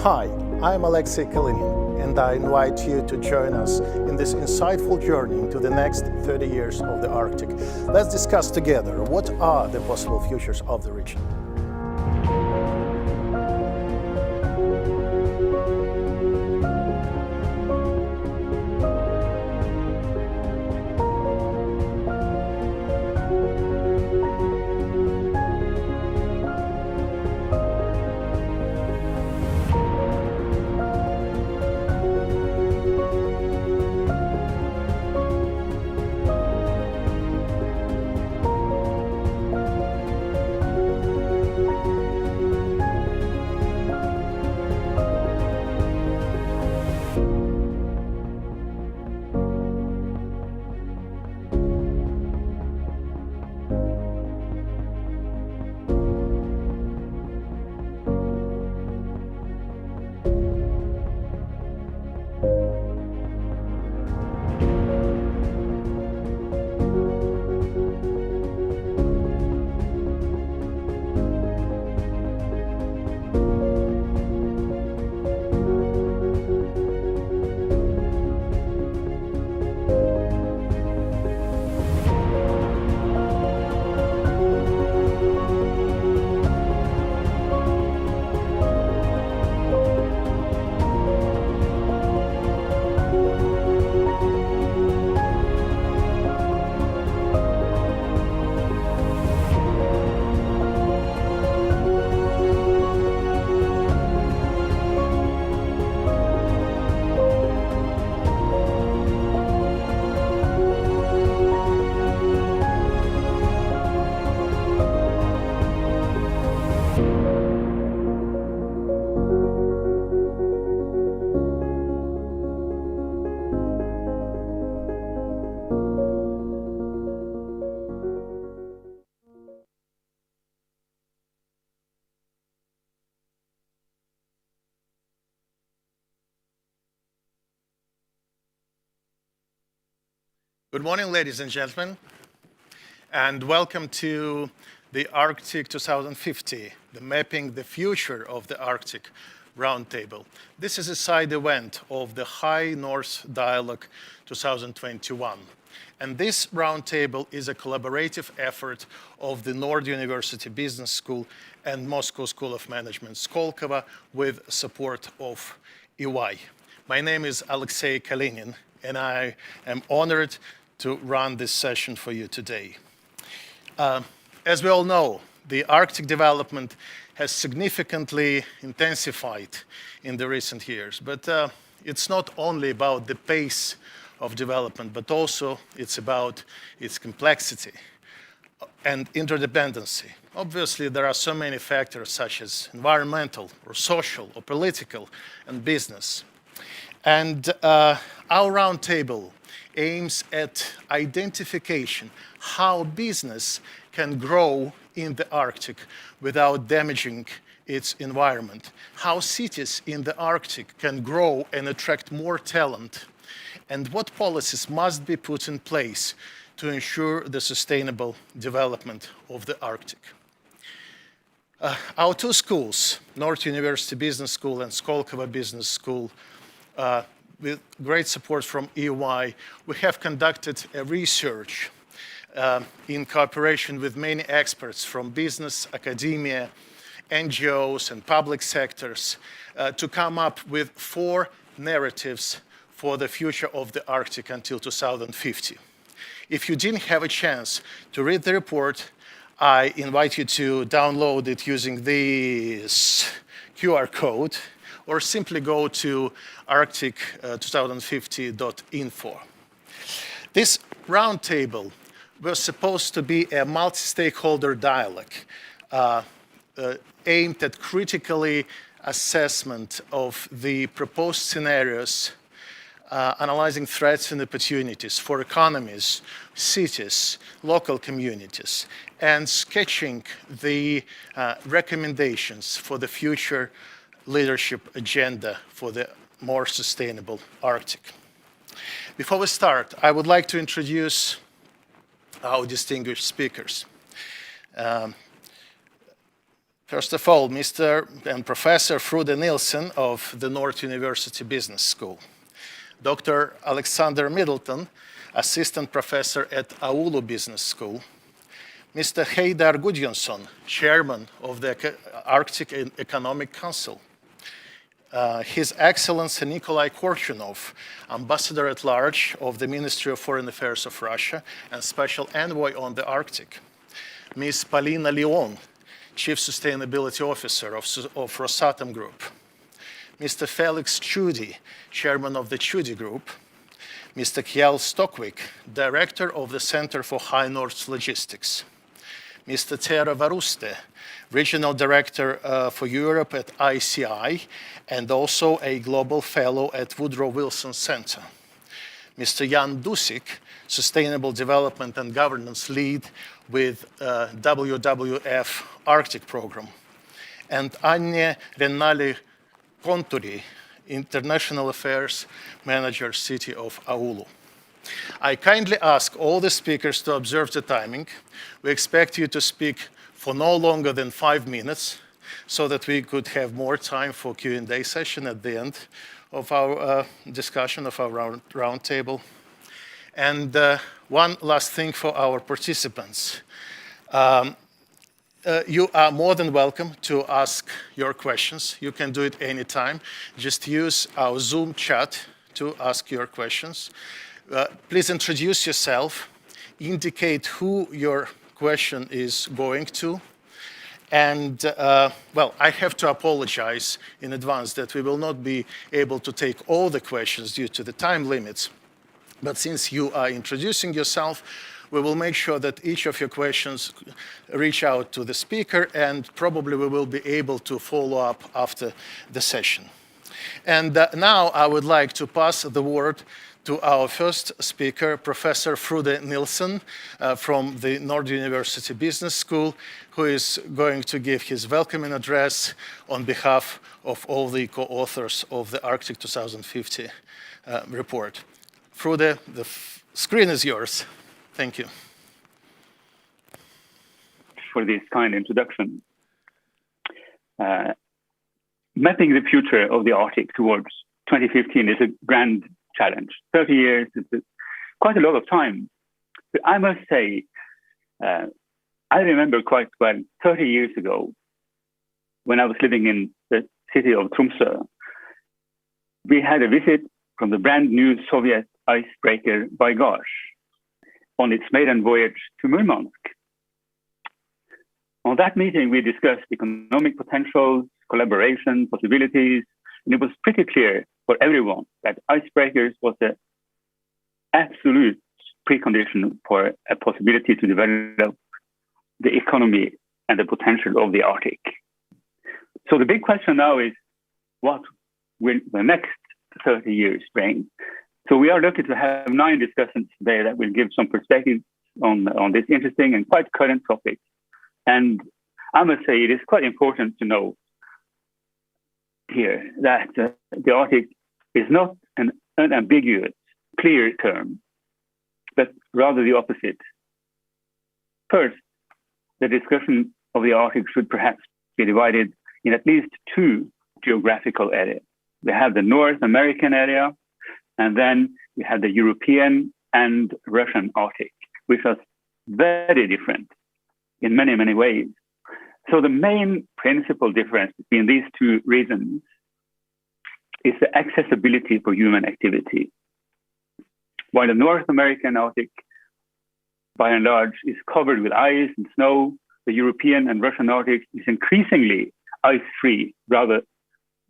Hi, I'm ARCTIC-2050, and I invite you to join us in this insightful journey into the next 30 years of the Arctic. Let's discuss together what are the possible futures of the region. Good morning, ladies and gentlemen, and welcome to the Arctic 2050, the Mapping the Future of the Arctic Roundtable. This is a side event of the High North Dialogue 2021. And this roundtable is a collaborative effort of the Nord University Business School and Moscow School of Management, Skolkovo, with support of EY. My name is Alexei Kalinin, and I am honored to run this session for you today. As we all know, the Arctic development has significantly intensified in the recent years, but it's not only about the pace of development, but also it's about its complexity and interdependency. Obviously, there are so many factors such as environmental or social or political and business. And our roundtable aims at identification how business can grow in the Arctic without damaging its environment, how cities in the Arctic can grow and attract more talent, and what policies must be put in place to ensure the sustainable development of the Arctic. Our two schools, Nord University Business School and Skolkovo Business School, with great support from EY, we have conducted a research in cooperation with many experts from business, academia, NGOs, and public sectors to come up with 4 narratives for the future of the Arctic until 2050. If you didn't have a chance to read the report, I invite you to download it using this QR code, or simply go to ARCTIC-2050.info. This roundtable was supposed to be a multi-stakeholder dialogue aimed at critically assessment of the proposed scenarios, analyzing threats and opportunities for economies, cities, local communities, and sketching the recommendations for the future leadership agenda for the more sustainable Arctic. Before we start, I would like to introduce our distinguished speakers. First of all, Mr. and Professor Frode Nielsen of the North University Business School. Dr. Alexander Middleton, Assistant Professor at Oulu Business School. Mr. Heidar Gudjonsson, Chairman of the Arctic Economic Council. His Excellency Nikolai Korchunov, Ambassador at Large of the Ministry of Foreign Affairs of Russia and Special Envoy on the Arctic. Ms. Polina Leon, Chief Sustainability Officer of Rosatom Group. Mr. Felix Tschudi, Chairman of the Tschudi Group. Mr. Kjell Stokvik, Director of the Center for High North Logistics. Mr. Tero Varuste, Regional Director for Europe at ICI and also a Global Fellow at Woodrow Wilson Center. Mr. Jan Dusik, Sustainable Development and Governance Lead with WWF Arctic Program. And Anya Renali Konturi, International Affairs Manager, City of Oulu. I kindly ask all the speakers to observe the timing. We expect you to speak for no longer than 5 minutes so that we could have more time for Q&A session at the end of our discussion of our roundtable. And one last thing for our participants. You are more than welcome to ask your questions. You can do it anytime. Just use our Zoom chat to ask your questions. Please introduce yourself, indicate who your question is going to, and well, I have to apologize in advance that we will not be able to take all the questions due to the time limits. But since you are introducing yourself, we will make sure that each of your questions reach out to the speaker, and probably we will be able to follow up after the session. And now I would like to pass the word to our first speaker, Professor Frode Nielsen from the North University Business School, who is going to give his welcoming address on behalf of all the co-authors of the Arctic 2050 report. Frode, the screen is yours. Thank you. For this kind introduction. Mapping the future of the Arctic towards 2015 is a grand challenge. 30 years is quite a lot of time. But I must say, I remember quite well 30 years ago, when I was living in the city of Tromsø, we had a visit from the brand new Soviet icebreaker Baygage on its maiden voyage to Murmansk. On that meeting, we discussed economic potentials, collaboration, possibilities, and it was pretty clear for everyone that icebreakers was the absolute precondition for a possibility to develop the economy and the potential of the Arctic. So the big question now is, what will the next 30 years bring? So we are lucky to have 9 discussions today that will give some perspective on this interesting and quite current topic. And I must say it is quite important to know here that the Arctic is not an unambiguous, clear term, but rather the opposite. First, the discussion of the Arctic should perhaps be divided in at least 2 geographical areas. We have the North American area, and then we have the European and Russian Arctic, which are very different in many, many ways. So the main principal difference between these 2 regions is the accessibility for human activity. While the North American Arctic, by and large, is covered with ice and snow, the European and Russian Arctic is increasingly ice-free, rather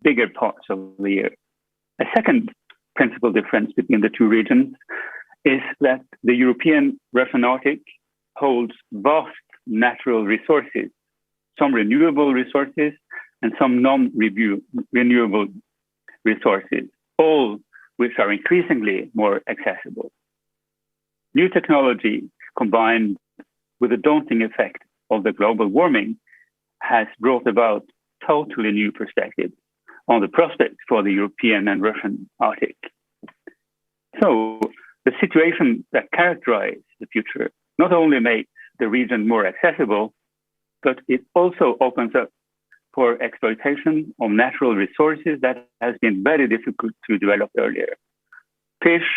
bigger parts of the year. A second principal difference between the 2 regions is that the European Russian Arctic holds vast natural resources, some renewable resources and some non-renewable resources, all which are increasingly more accessible. New technology combined with the daunting effect of the global warming has brought about totally new perspectives on the prospects for the European and Russian Arctic. So the situation that characterizes the future not only makes the region more accessible, but it also opens up for exploitation of natural resources that has been very difficult to develop earlier. Fish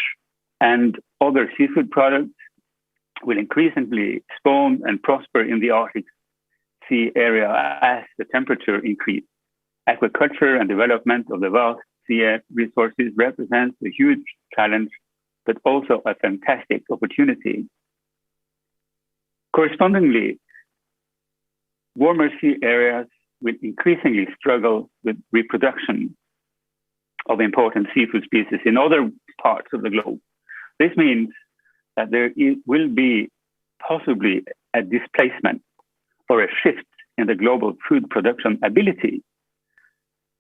and other seafood products will increasingly spawn and prosper in the Arctic Sea area as the temperature increases. Aquaculture and development of the vast sea resources represents a huge challenge, but also a fantastic opportunity. Correspondingly, warmer sea areas will increasingly struggle with reproduction of important seafood species in other parts of the globe. This means that there will be possibly a displacement or a shift in the global food production ability.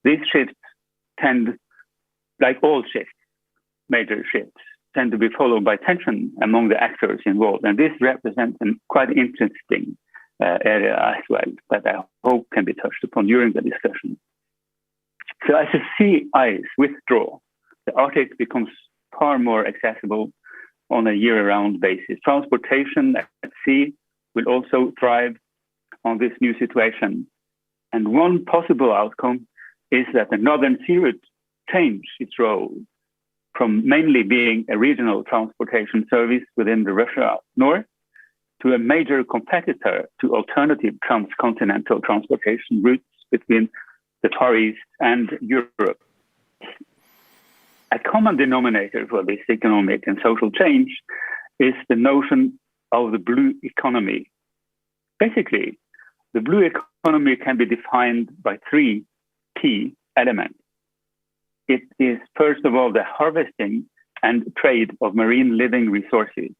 These shifts tend, like all shifts, major shifts, tend to be followed by tension among the actors involved. And this represents a quite interesting area as well that I hope can be touched upon during the discussion. So as the sea ice withdraws, the Arctic becomes far more accessible on a year-round basis. Transportation at sea will also thrive on this new situation. And one possible outcome is that the Northern Sea Route change its role from mainly being a regional transportation service within the Russia North to a major competitor to alternative transcontinental transportation routes between the Far East and Europe. A common denominator for this economic and social change is the notion of the blue economy. Basically, the blue economy can be defined by three key elements. It is, first of all, the harvesting and trade of marine living resources.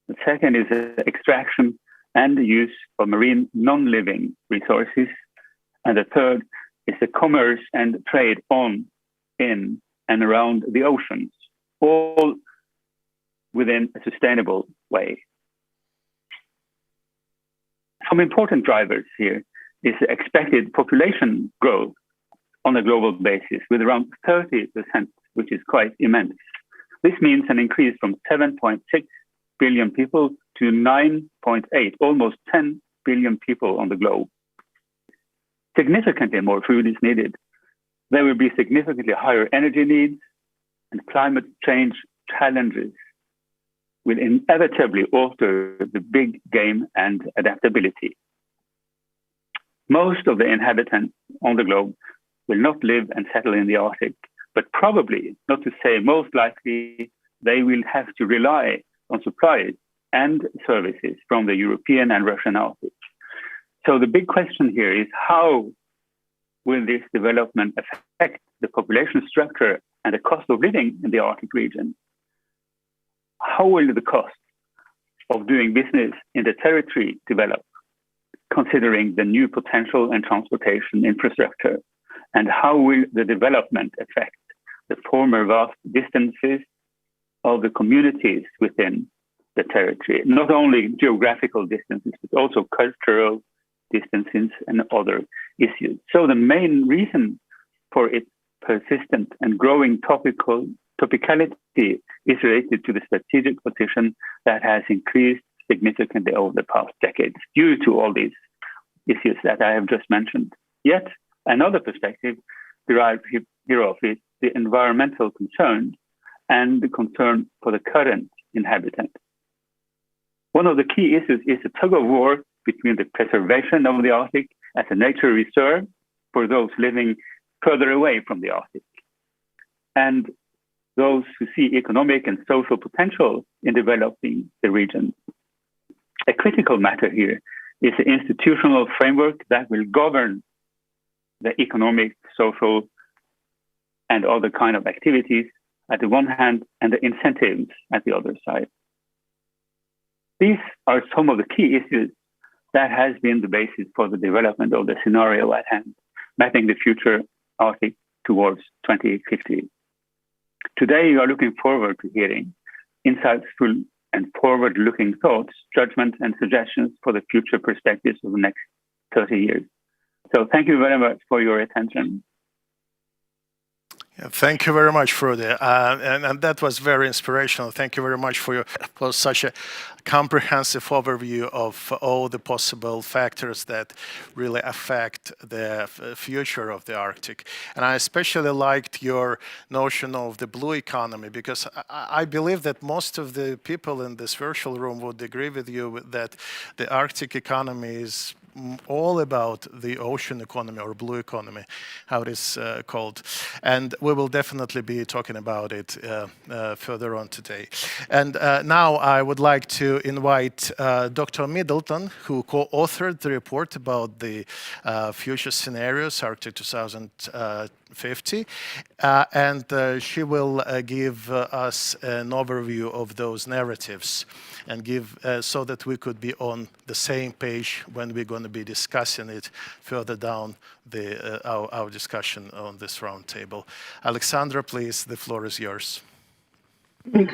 The second is the extraction and the use of marine non-living resources. And the third is the commerce and trade on, in, and around the oceans, all within a sustainable way. Some important drivers here is the expected population growth on a global basis with around 30%, which is quite immense. This means an increase from 7.6 billion people to 9.8, almost 10 billion people on the globe. Significantly more food is needed. There will be significantly higher energy needs, and climate change challenges will inevitably alter the big game and adaptability. Most of the inhabitants on the globe will not live and settle in the Arctic, but probably, not to say most likely, they will have to rely on supplies and services from the European and Russian Arctic. So the big question here is, how will this development affect the population structure and the cost of living in the Arctic region? How will the cost of doing business in the territory develop, considering the new potential and transportation infrastructure? And how will the development affect the former vast distances of the communities within the territory? Not only geographical distances, but also cultural distances and other issues. So the main reason for its persistent and growing topicality is related to the strategic position that has increased significantly over the past decades due to all these issues that I have just mentioned. Yet, another perspective derived hereof is the environmental concern and the concern for the current inhabitants. One of the key issues is the tug of war between the preservation of the Arctic as a nature reserve for those living further away from the Arctic, and those who see economic and social potential in developing the region. A critical matter here is the institutional framework that will govern the economic, social, and other kind of activities at the one hand, and the incentives at the other side. These are some of the key issues that has been the basis for the development of the scenario at hand, mapping the future Arctic towards 2050. Today, we are looking forward to hearing insightful and forward-looking thoughts, judgments, and suggestions for the future perspectives of the next 30 years. So thank you very much for your attention. Thank you very much, Frode. And that was very inspirational. Thank you very much for such a comprehensive overview of all the possible factors that really affect the future of the Arctic. And I especially liked your notion of the blue economy, because I believe that most of the people in this virtual room would agree with you that the Arctic economy is all about the ocean economy, or blue economy, how it is called. And we will definitely be talking about it further on today. And now I would like to invite Dr. Middleton, who co-authored the report about the future scenarios, Arctic 2050, and she will give us an overview of those narratives and give so that we could be on the same page when we're going to be discussing it further down our discussion on this roundtable. Alexandra, please, the floor is yours.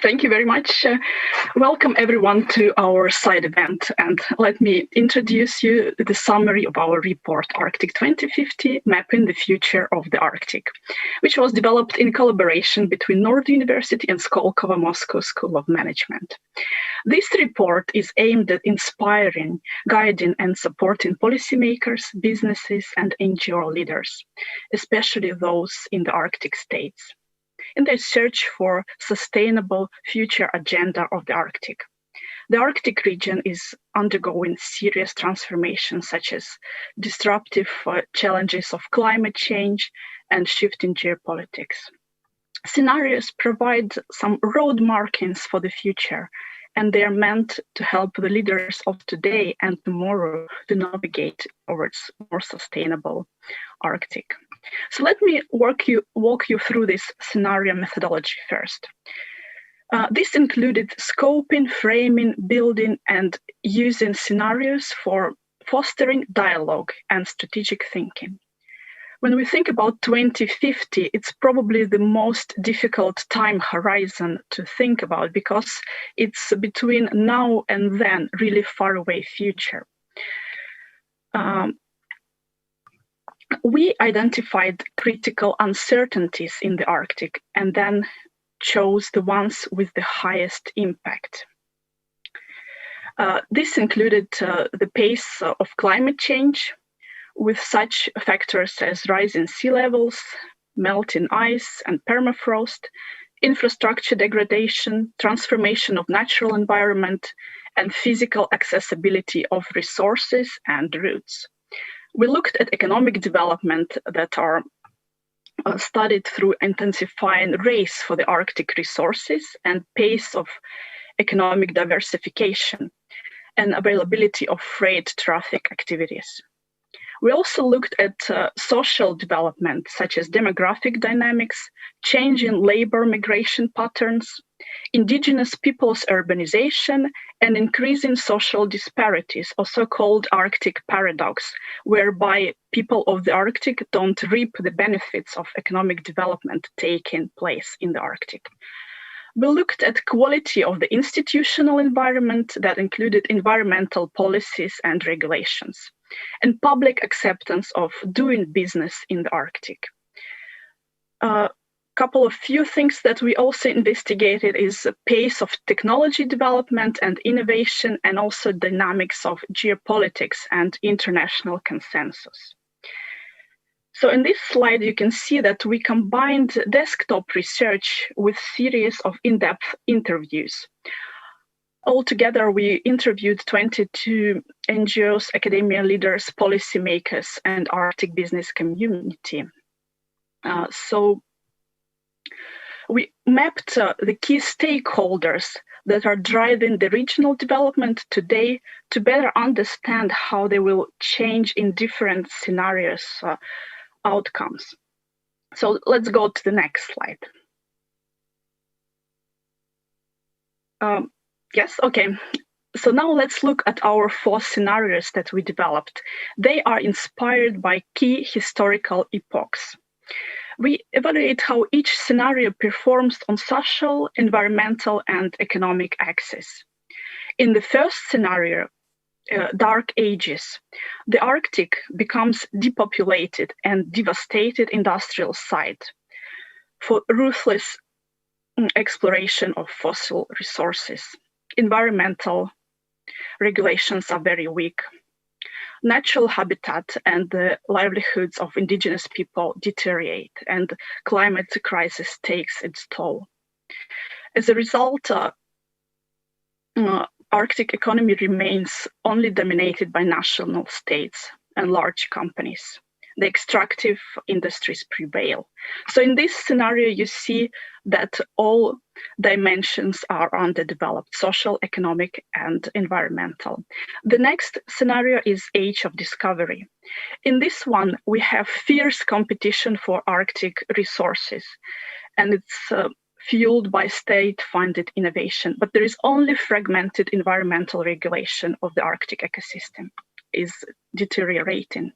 Thank you very much. Welcome everyone to our side event, and let me introduce you the summary of our report, Arctic 2050, Mapping the Future of the Arctic, which was developed in collaboration between Nord University and Skolkovo Moscow School of Management. This report is aimed at inspiring, guiding and supporting policymakers, businesses and NGO leaders, especially those in the Arctic states, in their search for sustainable future agenda of the Arctic. The Arctic region is undergoing serious transformations, such as disruptive challenges of climate change and shifting geopolitics. Scenarios provide some road markings for the future, and they are meant to help the leaders of today and tomorrow to navigate towards more sustainable Arctic. So let me walk you through this scenario methodology first. This included scoping, framing, building, and using scenarios for fostering dialogue and strategic thinking. When we think about 2050, it's probably the most difficult time horizon to think about, because it's between now and then, really far away future. We identified critical uncertainties in the Arctic and then chose the ones with the highest impact. This included the pace of climate change, with such factors as rising sea levels, melting ice and permafrost, infrastructure degradation, transformation of natural environment, and physical accessibility of resources and routes. We looked at economic development that are studied through intensifying race for the Arctic resources and pace of economic diversification and availability of freight traffic activities. We also looked at social development, such as demographic dynamics, changing labor migration patterns, indigenous peoples' urbanization, and increasing social disparities, also called Arctic paradox, whereby people of the Arctic don't reap the benefits of economic development taking place in the Arctic. We looked at quality of the institutional environment that included environmental policies and regulations, and public acceptance of doing business in the Arctic. Few things that we also investigated is the pace of technology development and innovation, and also dynamics of geopolitics and international consensus. So in this slide, you can see that we combined desktop research with series of in-depth interviews. Altogether, we interviewed 22 NGOs, academia leaders, policymakers, and Arctic business community. So we mapped the key stakeholders that are driving the regional development today to better understand how they will change in different scenarios outcomes. So let's go to the next slide. Yes, okay. So now let's look at our 4 scenarios that we developed. They are inspired by key historical epochs. We evaluate how each scenario performs on social, environmental, and economic axis. In the first scenario, Dark Ages, the Arctic becomes depopulated and devastated industrial site. for ruthless exploration of fossil resources. Environmental regulations are very weak. Natural habitat and the livelihoods of indigenous people deteriorate, and climate crisis takes its toll. As a result, Arctic economy remains only dominated by national states and large companies. The extractive industries prevail. So in this scenario, you see that all dimensions are underdeveloped: social, economic, and environmental. The next scenario is age of discovery. In this one, we have fierce competition for Arctic resources, and it's fueled by state-funded innovation, but there is only fragmented environmental regulation of the Arctic ecosystem is deteriorating.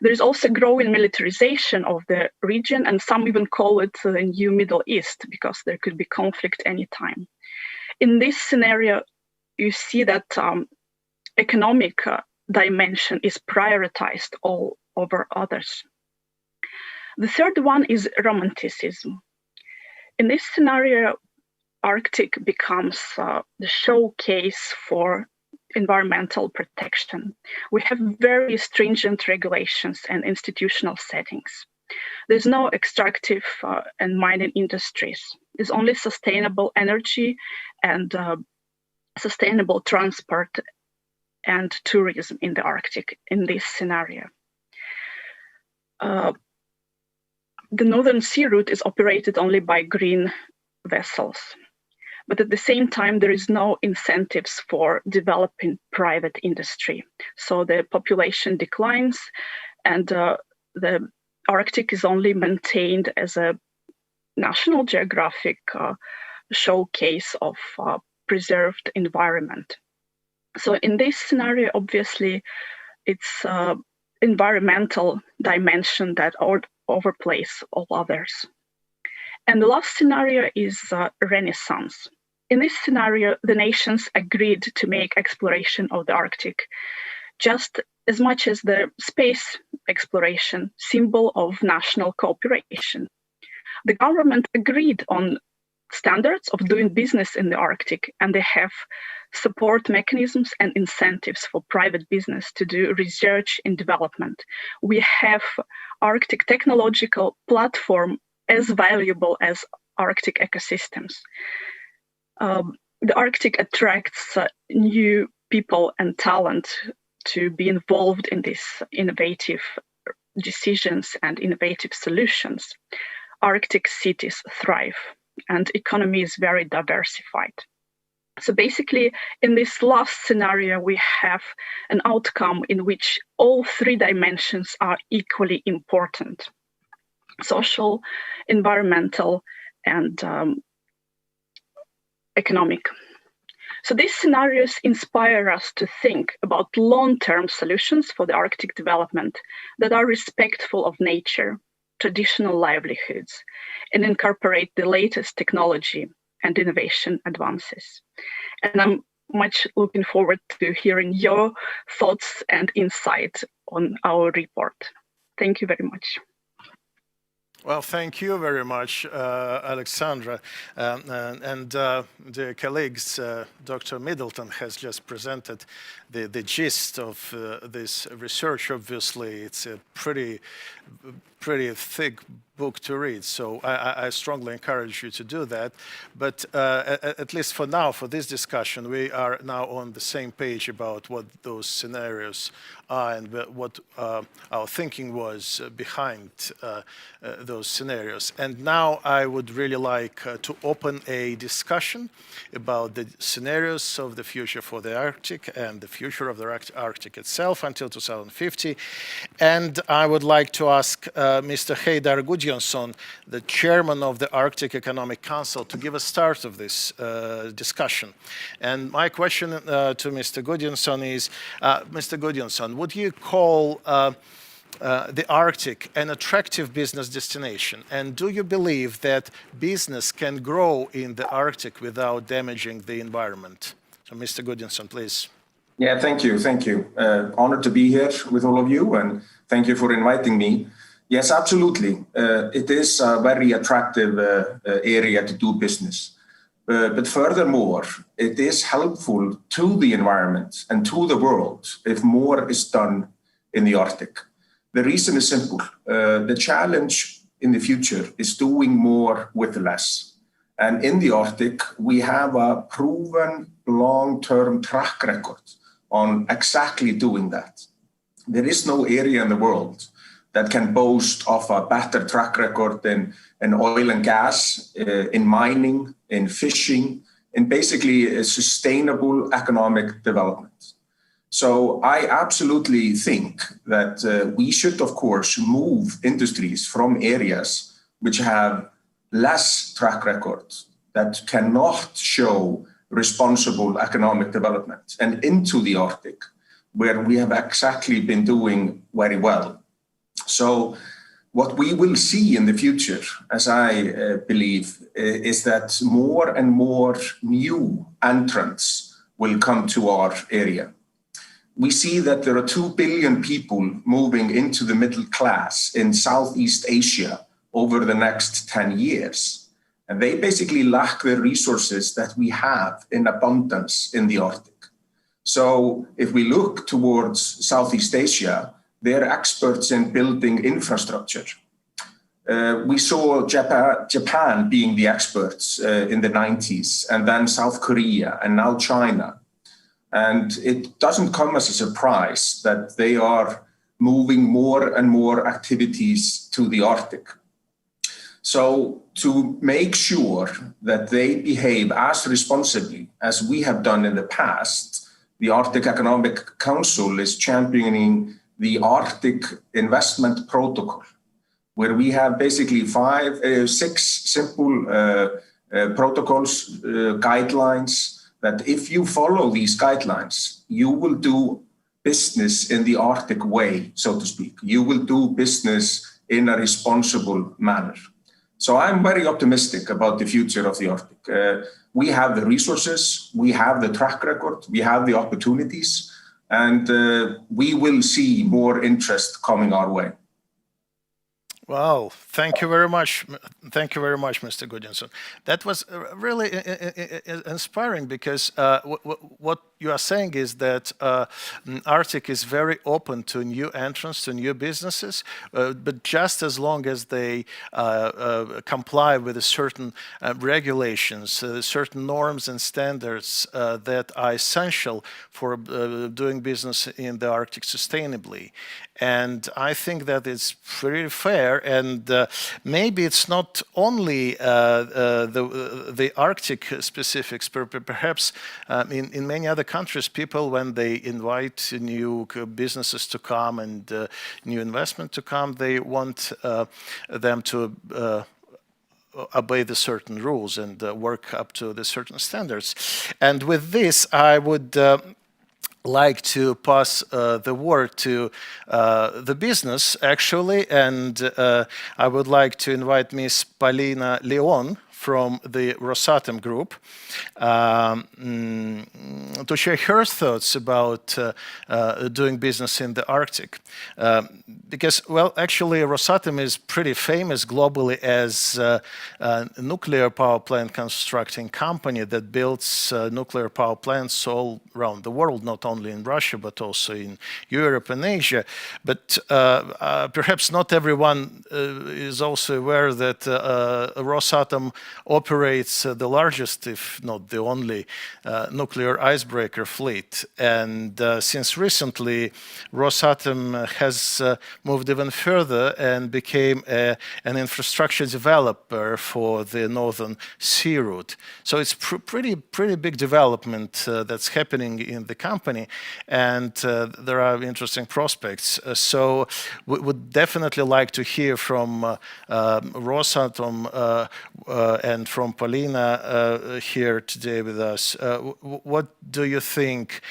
There is also growing militarization of the region, and some even call it the new Middle East because there could be conflict anytime. In this scenario, you see that economic dimension is prioritized all over others. The third one is romanticism. In this scenario, Arctic becomes the showcase for environmental protection. We have very stringent regulations and institutional settings. There's no extractive and mining industries. There's only sustainable energy and sustainable transport and tourism in the Arctic in this scenario. The Northern Sea Route is operated only by green vessels. But at the same time, there is no incentives for developing private industry. So the population declines, and the Arctic is only maintained as a National Geographic showcase of preserved environment. So in this scenario, obviously, it's environmental dimension that overplays all others. And the last scenario is Renaissance. In this scenario, the nations agreed to make exploration of the Arctic just as much as the space exploration, symbol of national cooperation. The government agreed on standards of doing business in the Arctic, and they have support mechanisms and incentives for private business to do research and development. We have Arctic technological platform as valuable as Arctic ecosystems. The Arctic attracts new people and talent to be involved in these innovative decisions and innovative solutions. Arctic cities thrive, and economy is very diversified. So basically, in this last scenario, we have an outcome in which all three dimensions are equally important: social, environmental, and economic. So these scenarios inspire us to think about long-term solutions for the Arctic development that are respectful of nature, traditional livelihoods, and incorporate the latest technology and innovation advances. And I'm much looking forward to hearing your thoughts and insight on our report. Thank you very much. Well, thank you very much, Alexandra. The colleagues, Dr. Middleton has just presented the gist of this research. Obviously, it's a pretty thick book to read, so I strongly encourage you to do that. But at least for now, for this discussion, we are now on the same page about what those scenarios are and what our thinking was behind those scenarios. And now I would really like to open a discussion about the scenarios of the future for the Arctic and the future of the Arctic itself until 2050. And I would like to ask Mr. Heydar Gudjonsson, the chairman of the Arctic Economic Council, to give a start of this discussion. And my question to Mr. Gudjonsson is, Mr. Gudjonsson, would you call the Arctic an attractive business destination? And do you believe that business can grow in the Arctic without damaging the environment? So Mr. Gudjonsson, please. Yeah, thank you. Honored to be here with all of you, and thank you for inviting me. Yes, absolutely. It is a very attractive area to do business. But furthermore, it is helpful to the environment and to the world if more is done in the Arctic. The reason is simple. The challenge in the future is doing more with less. And in the Arctic, we have a proven long-term track record on exactly doing that. There is no area in the world that can boast of a better track record in oil and gas, in mining, in fishing, in basically a sustainable economic development. So I absolutely think that we should, of course, move industries from areas which have less track record, that cannot show responsible economic development, and into the Arctic, where we have exactly been doing very well. So what we will see in the future, as I believe, is that more and more new entrants will come to our area. We see that there are 2 billion people moving into the middle class in Southeast Asia over the next 10 years. And they basically lack the resources that we have in abundance in the Arctic. So if we look towards Southeast Asia, they're experts in building infrastructure. We saw Japan being the experts in the 90s, and then South Korea, and now China. And it doesn't come as a surprise that they are moving more and more activities to the Arctic. So to make sure that they behave as responsibly as we have done in the past, the Arctic Economic Council is championing the Arctic Investment Protocol, where we have basically 6 simple protocols, guidelines, that if you follow these guidelines, you will do business in the Arctic way, so to speak. You will do business in a responsible manner. So I'm very optimistic about the future of the Arctic. We have the resources, we have the track record, we have the opportunities, and we will see more interest coming our way. Wow, thank you very much. Thank you very much, Mr. Gudjonsson. That was really inspiring, because what you are saying is that Arctic is very open to new entrants, to new businesses, but just as long as they comply with certain regulations, certain norms and standards that are essential for doing business in the Arctic sustainably. And I think that it's very fair, and maybe it's not only the Arctic specifics, perhaps in many other countries, people, when they invite new businesses to come and new investment to come, they want them to obey the certain rules and work up to the certain standards. And with this, I would like to pass the word to the business, actually, and I would like to invite Ms. Polina Leon from the Rosatom Group to share her thoughts about doing business in the Arctic. Because, well, actually, Rosatom is pretty famous globally as a nuclear power plant constructing company that builds nuclear power plants all around the world, not only in Russia, but also in Europe and Asia. But perhaps not everyone is also aware that Rosatom operates the largest, if not the only, nuclear icebreaker fleet. And since recently, Rosatom has moved even further and became an infrastructure developer for the Northern Sea Route. So it's pretty big development that's happening in the company, and there are interesting prospects. So we would definitely like to hear from Rosatom and from Polina here today with us. What do you think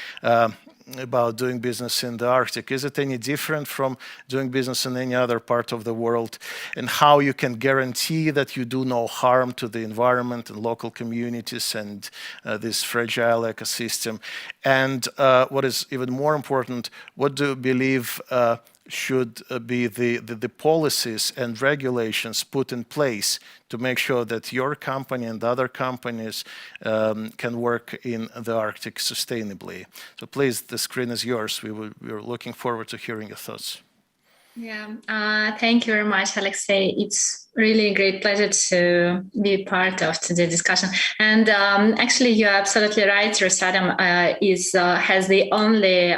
about doing business in the Arctic? Is it any different from doing business in any other part of the world? And how you can guarantee that you do no harm to the environment and local communities and this fragile ecosystem? And what is even more important, what do you believe should be the policies and regulations put in place to make sure that your company and other companies can work in the Arctic sustainably? So please, the screen is yours. We're looking forward to hearing your thoughts. Yeah, thank you very much, Alexei. It's really a great pleasure to be part of today's discussion. And actually, you're absolutely right. Rosatom has the only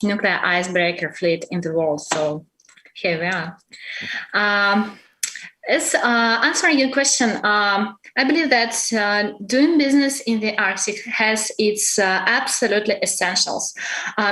nuclear icebreaker fleet in the world. So here we are. As answering your question, I believe that doing business in the Arctic has its absolutely essentials,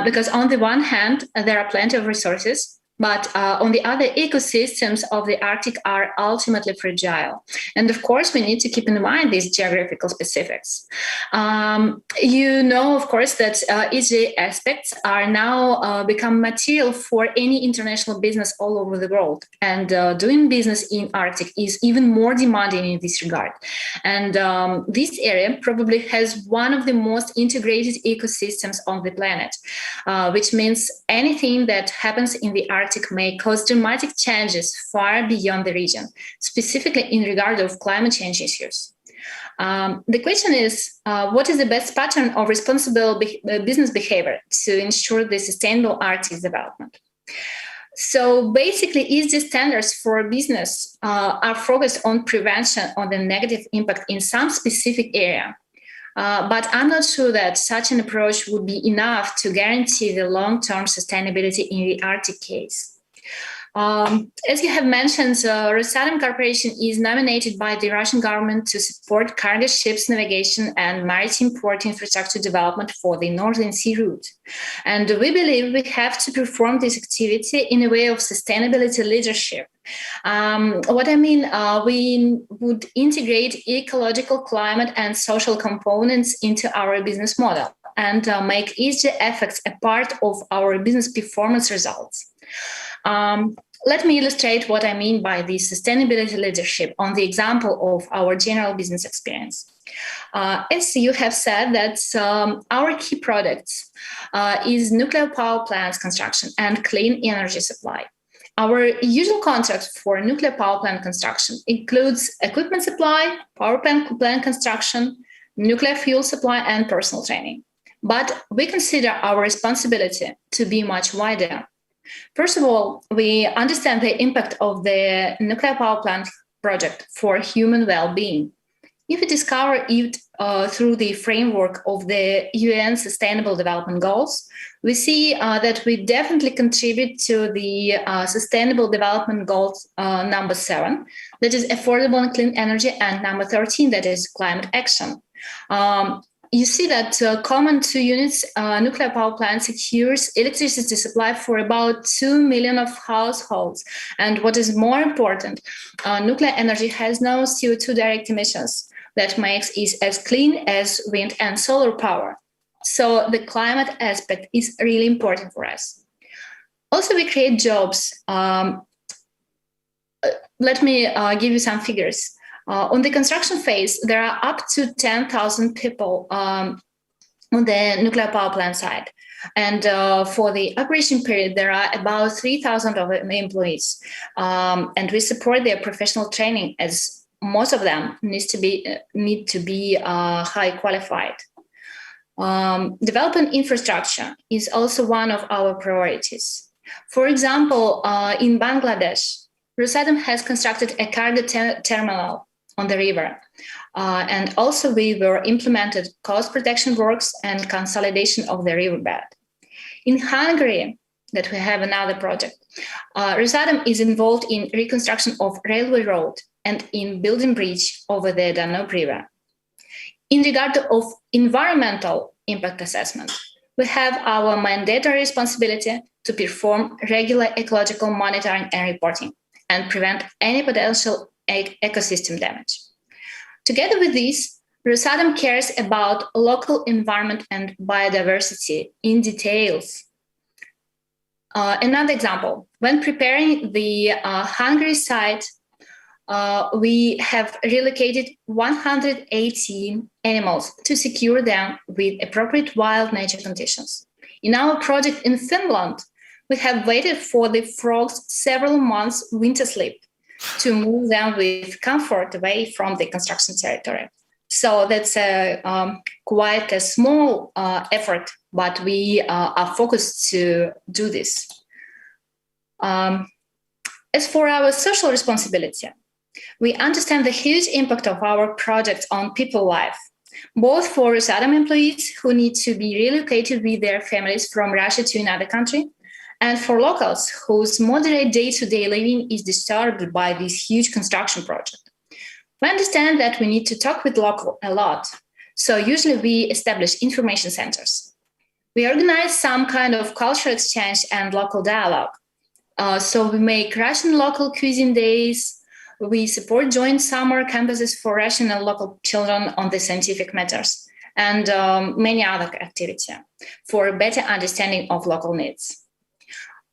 because on the one hand, there are plenty of resources. But on the other, ecosystems of the Arctic are ultimately fragile. And of course, we need to keep in mind these geographical specifics. You know, of course, that ESG aspects are now become material for any international business all over the world. And doing business in Arctic is even more demanding in this regard. And this area probably has one of the most integrated ecosystems on the planet, which means anything that happens in the Arctic may cause dramatic changes far beyond the region, specifically in regard of climate change issues. The question is, what is the best pattern of responsible business behavior to ensure the sustainable Arctic development? So basically, ESG standards for business are focused on prevention of the negative impact in some specific area. But I'm not sure that such an approach would be enough to guarantee the long-term sustainability in the Arctic case. As you have mentioned, Rosatom Corporation is nominated by the Russian government to support cargo ships navigation and maritime port infrastructure development for the Northern Sea route. And we believe we have to perform this activity in a way of sustainability leadership. What I mean, we would integrate ecological, climate, and social components into our business model and make ESG effects a part of our business performance results. Let me illustrate what I mean by the sustainability leadership on the example of our general business experience. As you have said, that our key products is nuclear power plants construction and clean energy supply. Our usual contract for nuclear power plant construction includes equipment supply, power plant construction, nuclear fuel supply, and personal training. But we consider our responsibility to be much wider. First of all, we understand the impact of the nuclear power plant project for human well-being. If we discover it through the framework of the UN Sustainable Development Goals, we see that we definitely contribute to the Sustainable Development Goals number 7, that is affordable and clean energy, and number 13, that is climate action. You see that common to units, nuclear power plant secures electricity supply for about 2 million of households. And what is more important, nuclear energy has no CO2 direct emissions. That makes it as clean as wind and solar power. So the climate aspect is really important for us. Also, we create jobs. Let me give you some figures. On the construction phase, there are up to 10,000 people on the nuclear power plant side. And for the operation period, there are about 3,000 of employees. And we support their professional training, as most of them need to be high qualified. Developing infrastructure is also one of our priorities. For example, in Bangladesh, Rosatom has constructed a cargo terminal on the river. And also we were implemented coast protection works and consolidation of the riverbed. In Hungary, that we have another project, Rosatom is involved in reconstruction of railway road and in building bridge over the Danube River. In regard of environmental impact assessment, we have our mandatory responsibility to perform regular ecological monitoring and reporting and prevent any potential ecosystem damage. Together with this, Rosatom cares about local environment and biodiversity in details. Another example, when preparing the Hungary site, we have relocated 118 animals to secure them with appropriate wild nature conditions. In our project in Finland, we have waited for the frogs several months winter sleep to move them with comfort away from the construction territory. So that's quite a small effort, but we are focused to do this. As for our social responsibility, we understand the huge impact of our projects on people's life, both for Rosatom employees who need to be relocated with their families from Russia to another country, and for locals whose moderate day-to-day living is disturbed by this huge construction project. We understand that we need to talk with local a lot, so usually we establish information centers. We organize some kind of cultural exchange and local dialogue. So we make Russian local cuisine days. We support joint summer campuses for Russian and local children on the scientific matters, and many other activities for a better understanding of local needs.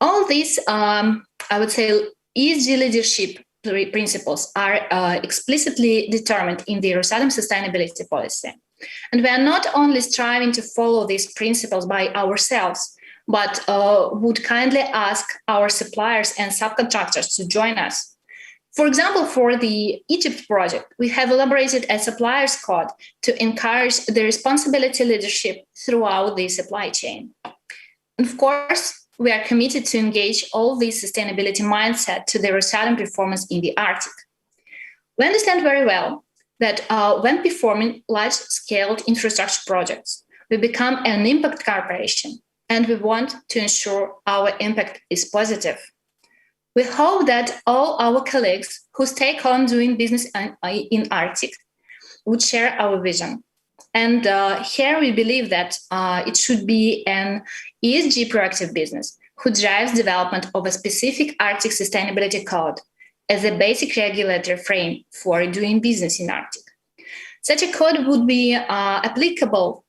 All these, I would say, ESG leadership principles are explicitly determined in the Rosatom sustainability policy. And we are not only striving to follow these principles by ourselves, but would kindly ask our suppliers and subcontractors to join us. For example, for the Egypt project, we have elaborated a suppliers code to encourage the responsibility leadership throughout the supply chain. And of course, we are committed to engage all this sustainability mindset to the Rosatom performance in the Arctic. We understand very well that when performing large-scale infrastructure projects, we become an impact corporation, and we want to ensure our impact is positive. We hope that all our colleagues who take on doing business in Arctic would share our vision. And here we believe that it should be an ESG proactive business who drives development of a specific Arctic sustainability code as a basic regulatory frame for doing business in Arctic. Such a code would be applicable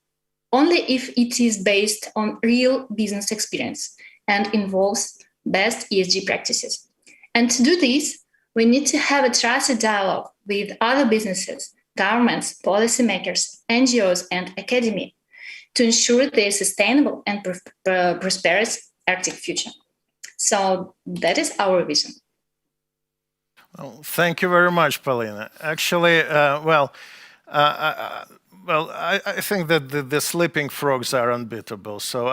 only if it is based on real business experience and involves best ESG practices. And to do this, we need to have a trusted dialogue with other businesses, governments, policymakers, NGOs, and academia to ensure their sustainable and prosperous Arctic future. So that is our vision. Well, thank you very much, Paulina. Actually, I think that the sleeping frogs are unbeatable. So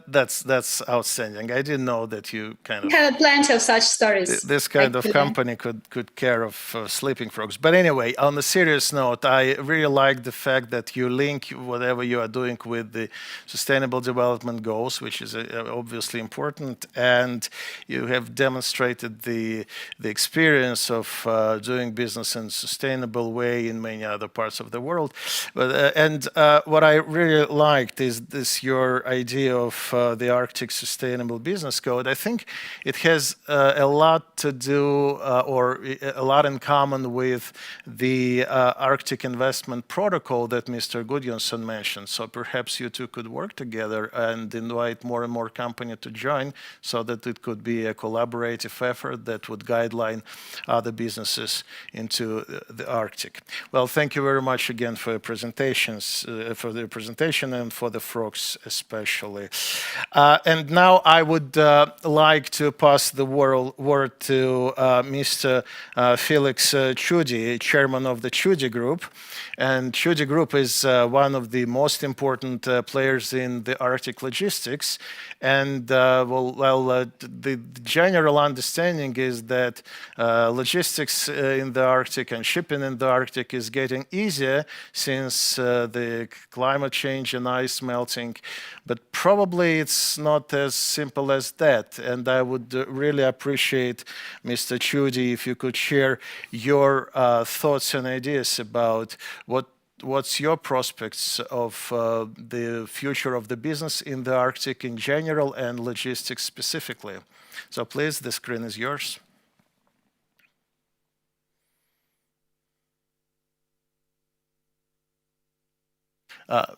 that's outstanding. I didn't know that you kind of have plenty of such stories. This kind of company could care of sleeping frogs. But anyway, on a serious note, I really like the fact that you link whatever you are doing with the Sustainable Development Goals, which is obviously important, and you have demonstrated the experience of doing business in sustainable way in many other parts of the world. But what I really liked is your idea of the Arctic Sustainable Business Code. I think it has a lot to do or a lot in common with the Arctic Investment Protocol that Mr. Gudjonsson mentioned. So perhaps you two could work together and invite more and more companies to join so that it could be a collaborative effort that would guideline other businesses into the Arctic. Well, thank you very much again for your presentations, for the presentation and for the frogs especially. And now I would like to pass the word to Mr. Felix Chudi, chairman of the Chudi Group. And Chudi Group is one of the most important players in the Arctic logistics. And the general understanding is that logistics in the Arctic and shipping in the Arctic is getting easier since the climate change and ice melting. But probably it's not as simple as that. And I would really appreciate, Mr. Chudi, if you could share your thoughts and ideas about what's your prospects of the future of the business in the Arctic in general and logistics specifically. So please, the screen is yours.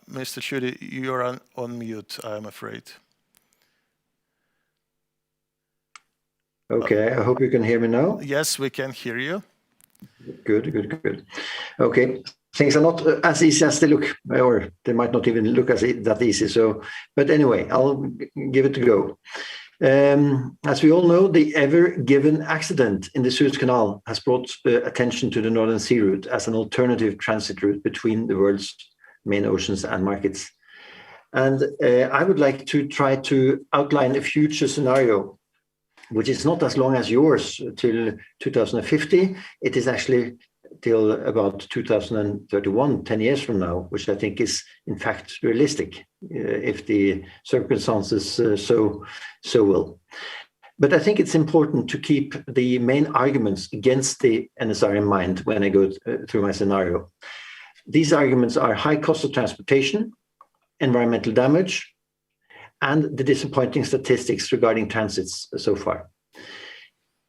Mr. Chudi, you're on mute, I'm afraid. Okay, I hope you can hear me now. Yes, we can hear you. Good. Okay, things are not as easy as they look, or they might not even look that easy. So, but anyway, I'll give it a go. As we all know, the ever-given accident in the Suez Canal has brought attention to the Northern Sea route as an alternative transit route between the world's main oceans and markets. And I would like to try to outline a future scenario, which is not as long as yours till 2050. It is actually till about 2031, 10 years from now, which I think is in fact realistic if the circumstances so will. But I think it's important to keep the main arguments against the NSR in mind when I go through my scenario. These arguments are high cost of transportation, environmental damage, and the disappointing statistics regarding transits so far.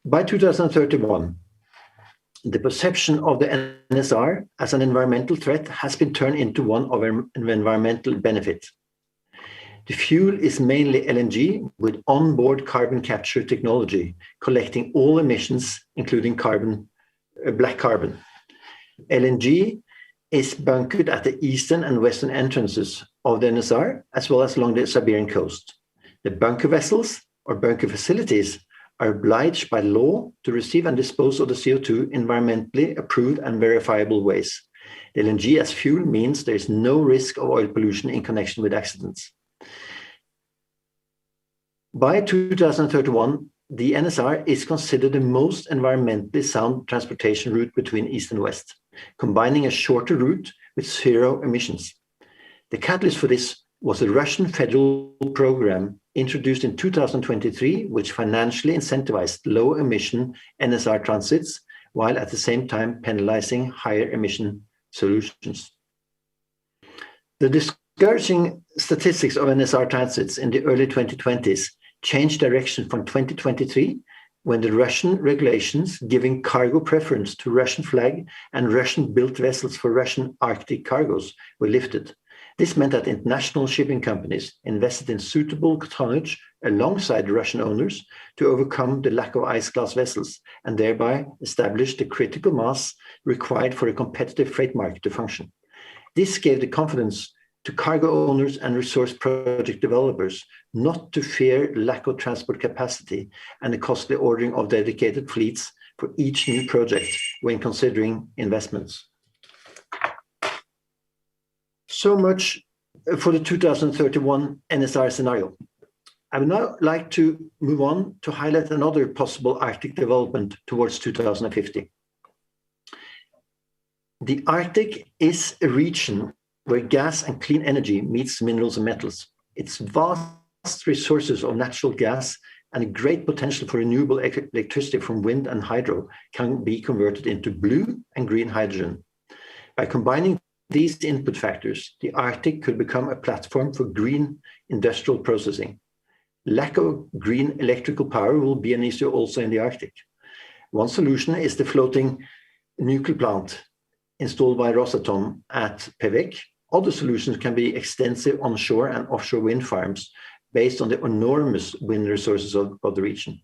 By 2031, the perception of the NSR as an environmental threat has been turned into one of environmental benefit. The fuel is mainly LNG with onboard carbon capture technology, collecting all emissions, including black carbon. LNG is bunkered at the eastern and western entrances of the NSR, as well as along the Siberian coast. The bunker vessels or bunker facilities are obliged by law to receive and dispose of the CO2 in environmentally approved and verifiable ways. The LNG as fuel means there is no risk of oil pollution in connection with accidents. By 2031, the NSR is considered the most environmentally sound transportation route between East and West, combining a shorter route with zero emissions. The catalyst for this was the Russian federal program introduced in 2023, which financially incentivized low-emission NSR transits, while at the same time penalizing higher emission solutions. The discouraging statistics of NSR transits in the early 2020s changed direction from 2023, when the Russian regulations giving cargo preference to Russian flag and Russian-built vessels for Russian Arctic cargoes were lifted. This meant that international shipping companies invested in suitable tonnage alongside Russian owners to overcome the lack of ice-class vessels and thereby establish the critical mass required for a competitive freight market to function. This gave the confidence to cargo owners and resource project developers not to fear lack of transport capacity and the costly ordering of dedicated fleets for each new project when considering investments. So much for the 2031 NSR scenario. I would now like to move on to highlight another possible Arctic development towards 2050. The Arctic is a region where gas and clean energy meets minerals and metals. Its vast resources of natural gas and a great potential for renewable electricity from wind and hydro can be converted into blue and green hydrogen. By combining these input factors, the Arctic could become a platform for green industrial processing. Lack of green electrical power will be an issue also in the Arctic. One solution is the floating nuclear plant installed by Rosatom at Pevek. Other solutions can be extensive onshore and offshore wind farms based on the enormous wind resources of the region.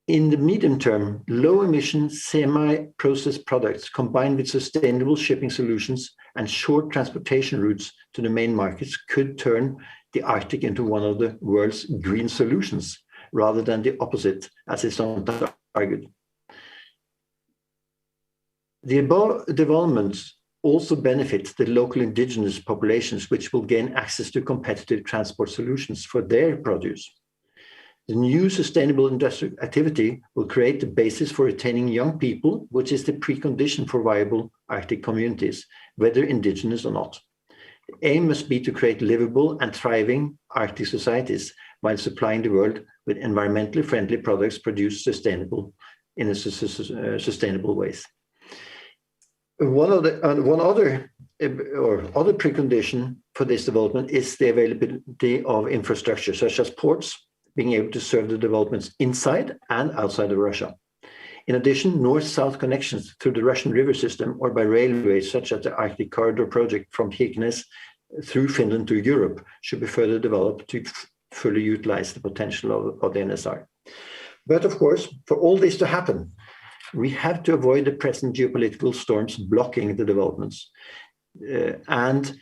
In the medium term, low-emission semi-processed products combined with sustainable shipping solutions and short transportation routes to the main markets could turn the Arctic into one of the world's green solutions, rather than the opposite, as is sometimes argued. The above developments also benefit the local indigenous populations, which will gain access to competitive transport solutions for their produce. The new sustainable industrial activity will create the basis for retaining young people, which is the precondition for viable Arctic communities, whether indigenous or not. The aim must be to create livable and thriving Arctic societies while supplying the world with environmentally friendly products produced sustainable in sustainable ways. One other precondition for this development is the availability of infrastructure, such as ports, being able to serve the developments inside and outside of Russia. In addition, north-south connections through the Russian river system or by railways, such as the Arctic Corridor project from Kirkenes through Finland to Europe, should be further developed to fully utilize the potential of the NSR. But of course, for all this to happen, we have to avoid the present geopolitical storms blocking the developments. And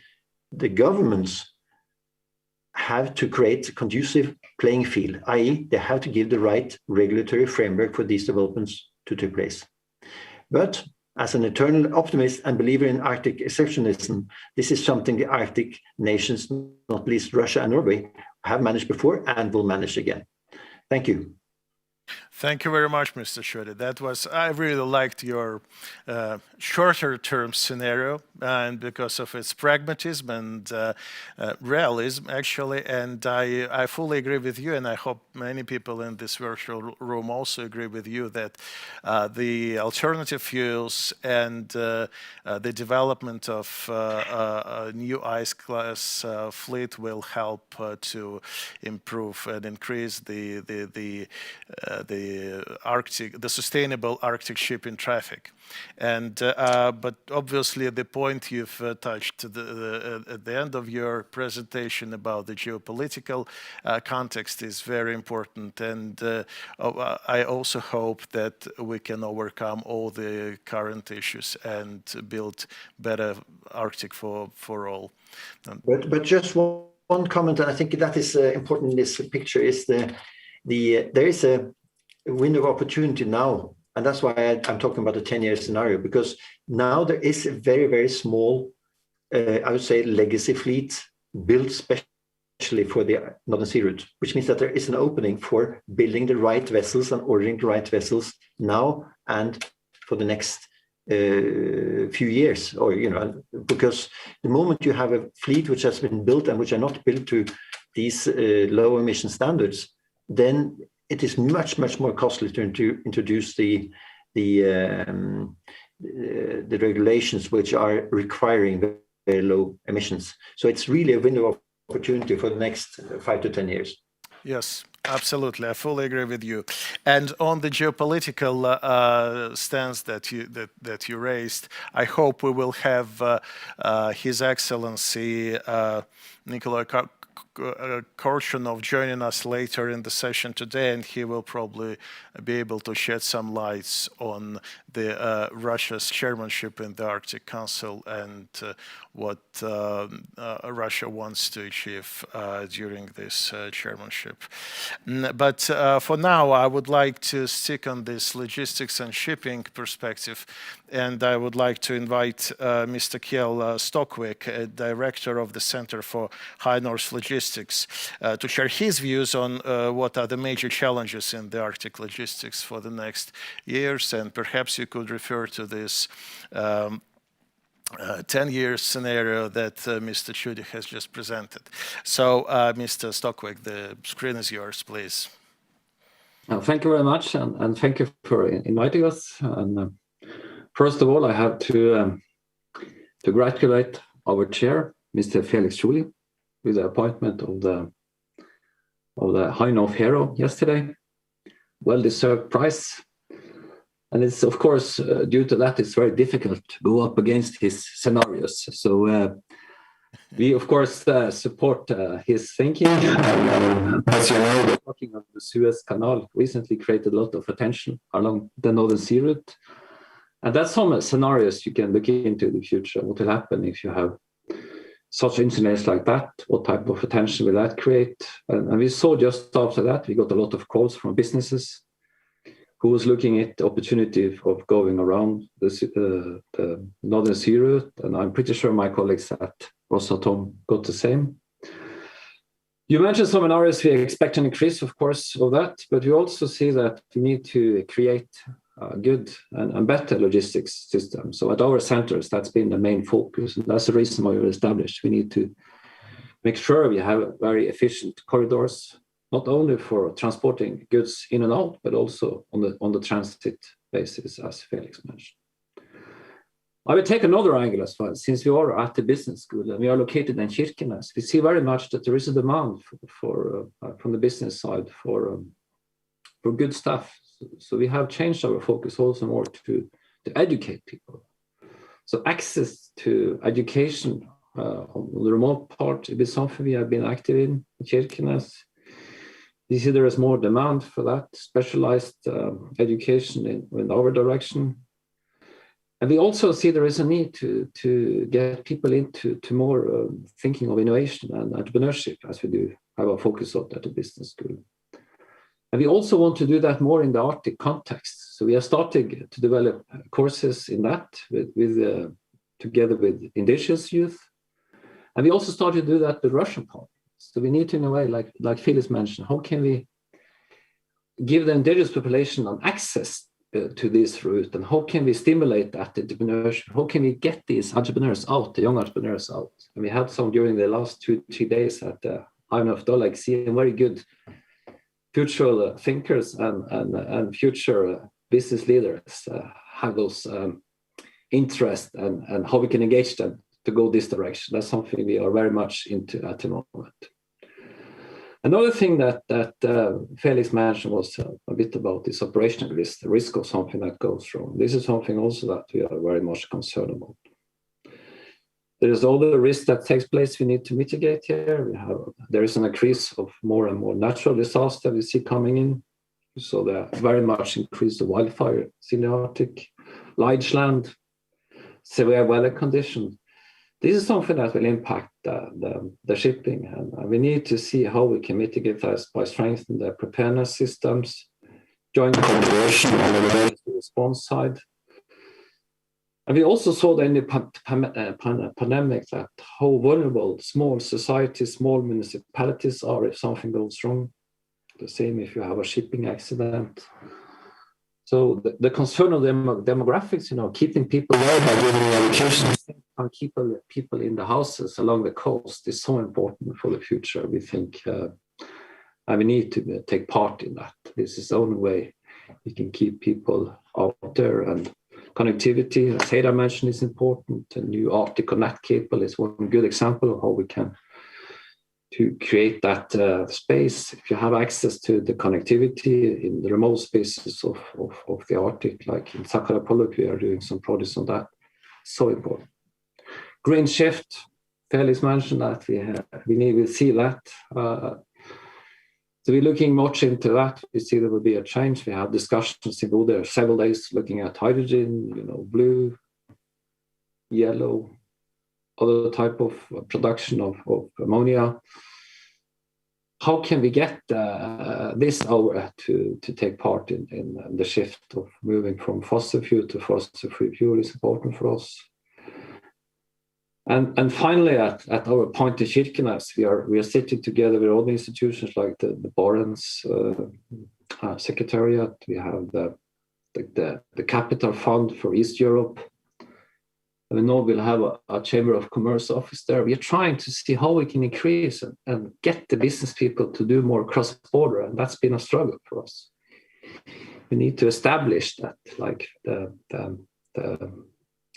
the governments have to create a conducive playing field, i.e. they have to give the right regulatory framework for these developments to take place. But as an eternal optimist and believer in Arctic exceptionalism, this is something the Arctic nations, not least Russia and Norway, have managed before and will manage again. Thank you. Thank you very much, Mr. Schroeder. I really liked your shorter term scenario, and because of its pragmatism and realism, actually. And I fully agree with you, and I hope many people in this virtual room also agree with you that the alternative fuels and the development of a new ice class fleet will help to improve and increase the sustainable Arctic shipping traffic. And but obviously the point you've touched at the end of your presentation about the geopolitical context is very important. And I also hope that we can overcome all the current issues and build better Arctic for all. But just one comment, and I think that is important in this picture, is there is a window of opportunity now, and that's why I'm talking about the 10-year scenario, because now there is a very, very small, I would say, legacy fleet built especially for the Northern Sea route, which means that there is an opening for building the right vessels and ordering the right vessels now and for the next few years, or because the moment you have a fleet which has been built and which are not built to these low emission standards, then it is much more costly to introduce the regulations which are requiring very low emissions. So it's really a window of opportunity for the next 5 to 10 years. Yes, absolutely. I fully agree with you. And on the geopolitical stance that you raised, I hope we will have His Excellency Nikolai Korshunov joining us later in the session today, and he will probably be able to shed some lights on the Russia's chairmanship in the Arctic Council and what Russia wants to achieve during this chairmanship. But for now, I would like to stick on this logistics and shipping perspective, and I would like to invite Mr. Kjell Stokvik, Director of the Center for High North Logistics, to share his views on what are the major challenges in the Arctic logistics for the next years, and perhaps you could refer to this 10-year scenario that Mr. Tschudi has just presented. So, Mr. Stokvik, the screen is yours, please. Thank you very much, and thank you for inviting us. And first of all, I have to congratulate our chair, Mr. Felix Tschudi, with the appointment of the High North Hero yesterday. Well-deserved prize. And it's, of course, due to that, it's very difficult to go up against his scenarios. So we, of course, support his thinking. As you know, the blocking of the Suez Canal recently created a lot of attention along the Northern Sea route. And that's some scenarios you can look into in the future. What will happen if you have such incidents like that? What type of attention will that create? And we saw just after that, we got a lot of calls from businesses who was looking at the opportunity of going around the Northern Sea route. And I'm pretty sure my colleagues at Rosatom got the same. You mentioned some scenarios we expect an increase, of course, of that, but we also see that we need to create a good and better logistics system. So at our centers, that's been the main focus. And that's the reason why we were established. We need to make sure we have very efficient corridors, not only for transporting goods in and out, but also on the transit basis, as Felix mentioned. I will take another angle as well. Since we are at the business school and we are located in Kirkenes, we see very much that there is a demand from the business side for good stuff. So we have changed our focus also more to educate people. So access to education on the remote part is something we have been active in Kirkenes. You see there is more demand for that specialized education in our direction. And we also see there is a need to get people into more thinking of innovation and entrepreneurship, as we do have a focus on at the business school. And we also want to do that more in the Arctic context. So we are starting to develop courses in that together with indigenous youth. And we also started to do that with Russian partners. So we need to, in a way, like Felix mentioned, how can we give the indigenous population an access to this route, and how can we stimulate that entrepreneurship? How can we get these entrepreneurs out, the young entrepreneurs out? And we had some during the last 2-3 days at the IMF, seeing very good future thinkers and future business leaders have those interests and how we can engage them to go this direction. That's something we are very much into at the moment. Another thing that Felix mentioned was a bit about this operational risk, the risk of something that goes wrong. This is something also that we are very much concerned about. There is all the risk that takes place we need to mitigate here. There is an increase of more and more natural disasters we see coming in. So they very much increase the wildfires in the Arctic, large land, severe weather conditions. This is something that will impact the shipping, and we need to see how we can mitigate that by strengthening the preparedness systems, joint collaboration on the emergency response side. And we also saw in the pandemic that how vulnerable small societies, small municipalities are if something goes wrong. The same if you have a shipping accident. So the concern of demographics, keeping people there by giving education and keep people in the houses along the coast is so important for the future. We think, and we need to take part in that. This is the only way we can keep people out there. And connectivity, as Heida mentioned, is important. The new Arctic Connect cable is one good example of how we can to create that space. If you have access to the connectivity in the remote spaces of the Arctic, like in Sakharapoluk, we are doing some projects on that. So important. Green shift, Felix mentioned that we see that. So we're looking much into that. We see there will be a change. We have discussions in there several days looking at hydrogen, blue, yellow, other type of production of ammonia. How can we get this over to take part in the shift of moving from fossil fuel to fossil-free fuel is important for us. And finally, at our point in Kirkenes, we are sitting together with all the institutions like the Barents Secretariat. We have the Capital Fund for East Europe. We know we'll have a Chamber of Commerce office there. We are trying to see how we can increase and get the business people to do more cross-border, and that's been a struggle for us. We need to establish that, like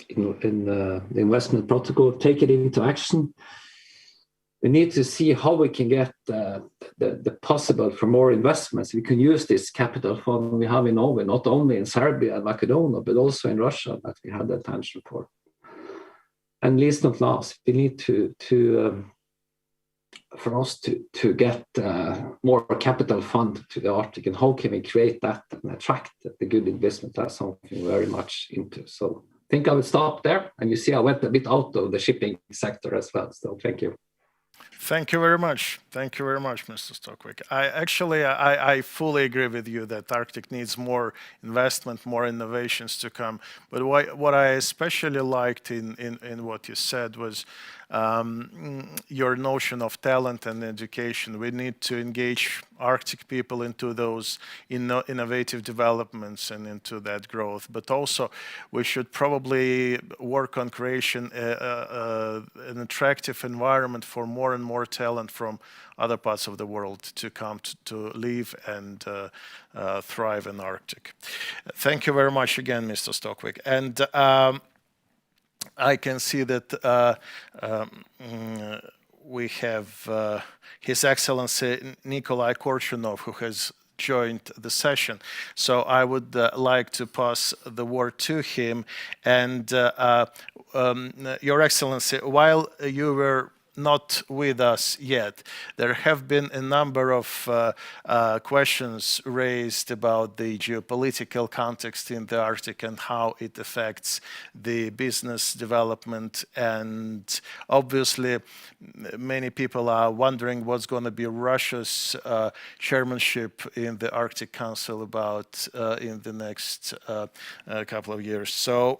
in the investment protocol, take it into action. We need to see how we can get the possible for more investments. We can use this capital fund we have in Norway, not only in Serbia and Macedonia, but also in Russia that we had the attention for. And least not last, we need for us to get more capital fund to the Arctic, and how can we create that and attract the good investment? That's something we're very much into. So I think I will stop there. And you see, I went a bit out of the shipping sector as well. So thank you. Thank you very much. Thank you very much, Mr. Stokvik. I fully agree with you that Arctic needs more investment, more innovations to come. But what I especially liked in what you said was your notion of talent and education. We need to engage Arctic people into those innovative developments and into that growth. But also, we should probably work on creation an attractive environment for more and more talent from other parts of the world to come to live and thrive in Arctic. Thank you very much again, Mr. Stokvik. And I can see that we have His Excellency Nikolai Korshunov, who has joined the session. So I would like to pass the word to him. And Your Excellency, while you were not with us yet. There have been a number of questions raised about the geopolitical context in the Arctic and how it affects the business development. And obviously, many people are wondering what's going to be Russia's chairmanship in the Arctic Council about in the next couple of years. So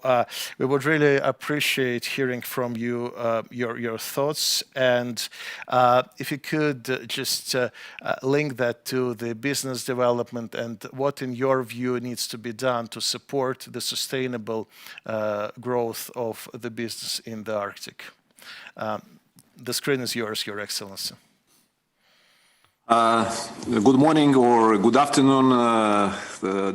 we would really appreciate hearing from you your thoughts, and if you could just link that to the business development and what in your view needs to be done to support the sustainable growth of the business in the Arctic. The screen is yours, Your Excellency. Good morning or good afternoon,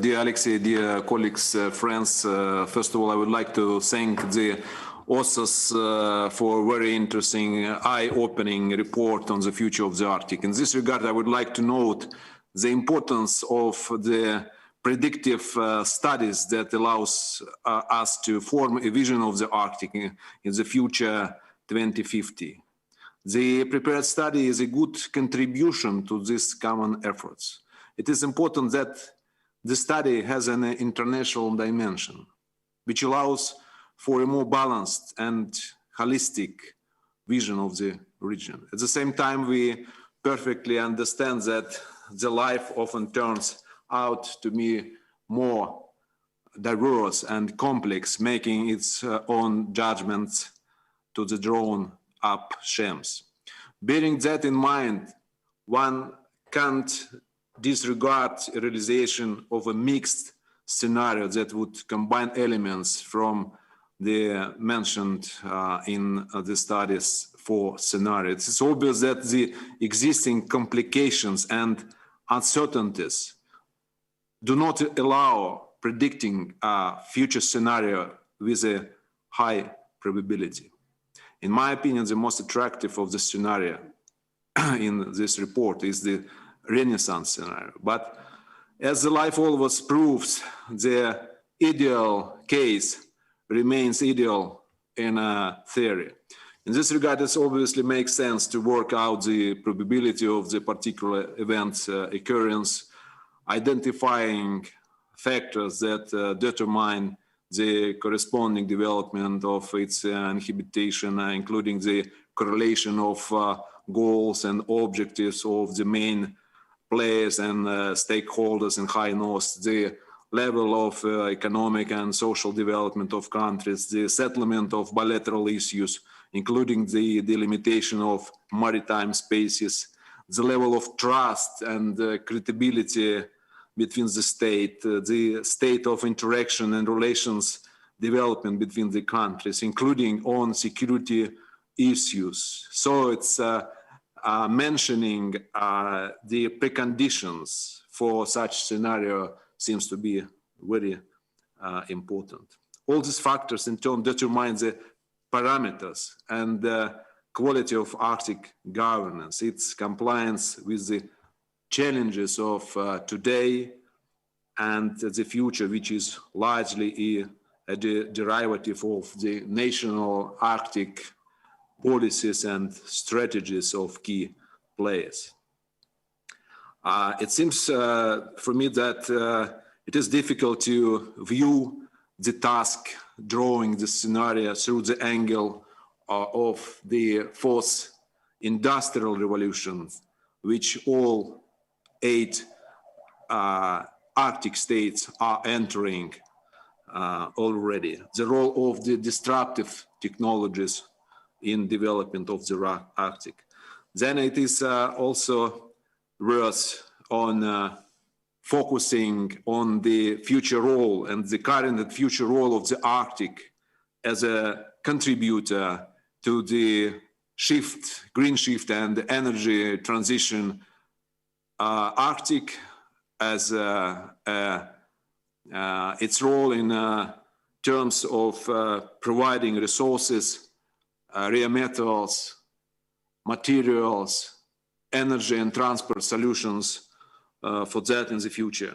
dear Alexei, dear colleagues, friends. First of all, I would like to thank the authors for a very interesting, eye-opening report on the future of the Arctic. In this regard, I would like to note the importance of the predictive studies that allows us to form a vision of the Arctic in the future 2050. The prepared study is a good contribution to these common efforts. It is important that the study has an international dimension, which allows for a more balanced and holistic vision of the region. At the same time, we perfectly understand that the life often turns out to be more diverse and complex, making its own judgments to the drawn up schemes. Bearing that in mind, one can't disregard a realization of a mixed scenario that would combine elements from the mentioned in the studies for scenarios. It's obvious that the existing complications and uncertainties do not allow predicting a future scenario with a high probability. In my opinion, the most attractive of the scenario in this report is the Renaissance scenario. But as the life always proves, the ideal case remains ideal in theory. In this regard, it obviously makes sense to work out the probability of the particular event's occurrence, identifying factors that determine the corresponding development of its inhibition, including the correlation of goals and objectives of the main players and stakeholders in High North, the level of economic and social development of countries, the settlement of bilateral issues, including the delimitation of maritime spaces, the level of trust and credibility between the state of interaction and relations development between the countries, including on security issues. So it's mentioning the preconditions for such scenario seems to be very important. All these factors in turn determine the parameters and the quality of Arctic governance, its compliance with the challenges of today and the future, which is largely a derivative of the national Arctic policies and strategies of key players. It seems for me that it is difficult to view the task drawing the scenario through the angle of the fourth industrial revolution, which all 8 Arctic states are entering already. The role of the disruptive technologies in development of the Arctic. Then it is also worth on focusing on the future role and the current and future role of the Arctic as a contributor to the shift, green shift and energy transition. Arctic as its role in terms of providing resources, rare metals, materials, energy and transport solutions for that in the future.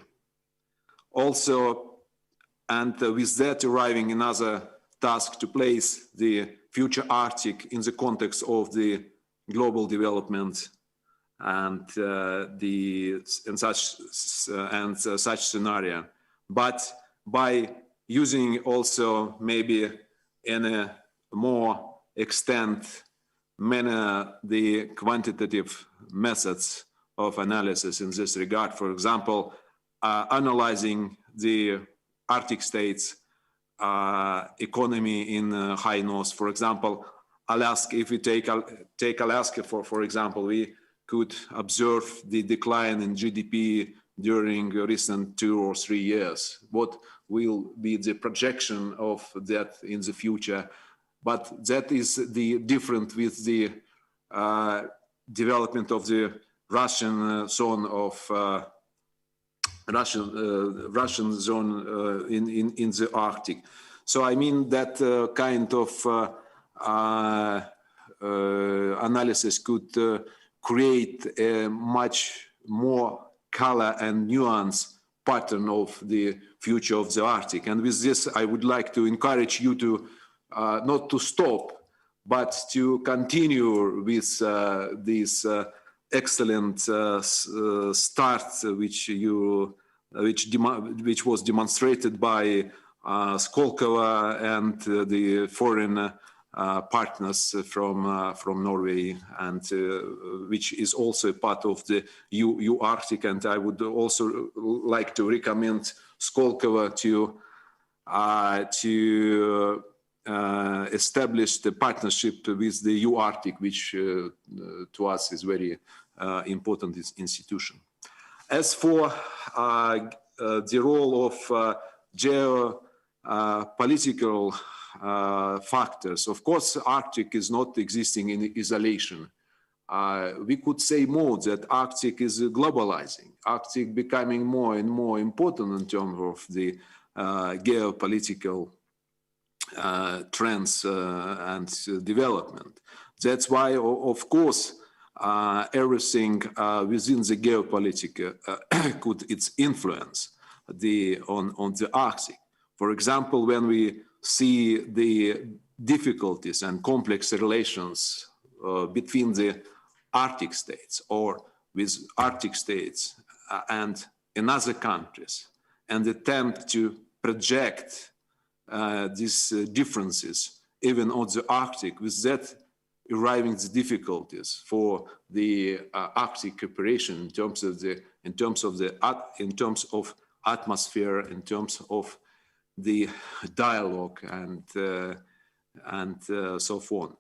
Also, and with that arriving another task to place the future Arctic in the context of the global development and such scenario, but by using also maybe in a more extent manner the quantitative methods of analysis in this regard. For example, analyzing the Arctic states economy in high north. For example, Alaska, if we take Alaska for example, we could observe the decline in GDP during recent 2 or 3 years. What will be the projection of that in the future? But that is the different with the development of the Russian zone of Russian zone in the Arctic. So I mean that kind of analysis could create a much more color and nuance pattern of the future of the Arctic. And with this, I would like to encourage you to not to stop, but to continue with this excellent start which was demonstrated by Skolkovo and the foreign partners from Norway, and which is also a part of the Arctic. And I would also like to recommend Skolkovo to establish the partnership with the Arctic, which to us is very important institution. As for the role of geopolitical factors, of course, Arctic is not existing in isolation. We could say more that Arctic is globalizing. Arctic becoming more and more important in terms of the geopolitical trends and development. That's why, of course, everything within the geopolitics could its influence on the Arctic. For example, when we see the difficulties and complex relations between the Arctic states or with Arctic states and in other countries, and attempt to project these differences even on the Arctic, with that arriving the difficulties for the Arctic cooperation in terms of atmosphere, in terms of the dialogue and so on.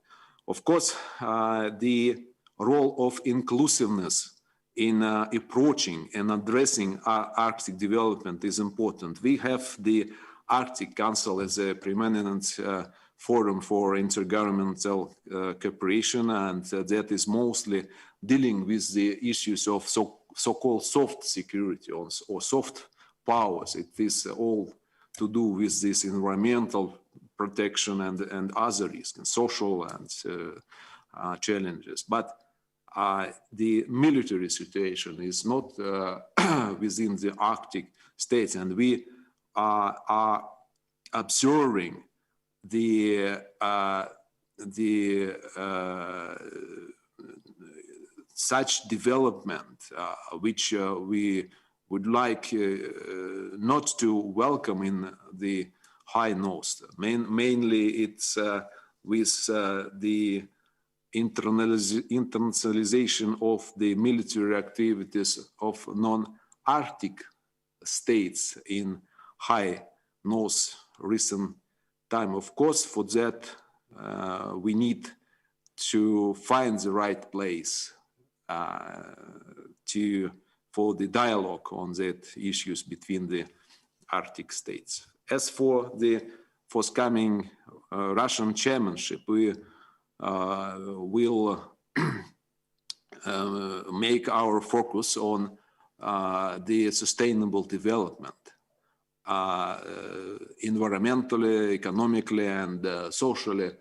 Of course, the role of inclusiveness in approaching and addressing Arctic development is important. We have the Arctic Council as a preeminent forum for intergovernmental cooperation, and that is mostly dealing with the issues of so-called soft security or soft powers. It is all to do with this environmental protection and other risks, and social and challenges. But the military situation is not within the Arctic states, and we are observing such development which we would like not to welcome in the high north. Mainly it's with the internationalization of the military activities of non-Arctic states in high north recent time. Of course, for that we need to find the right place for the dialogue on that issues between the Arctic states. As for the forthcoming Russian chairmanship, we will make our focus on the sustainable development, environmentally, economically, and socially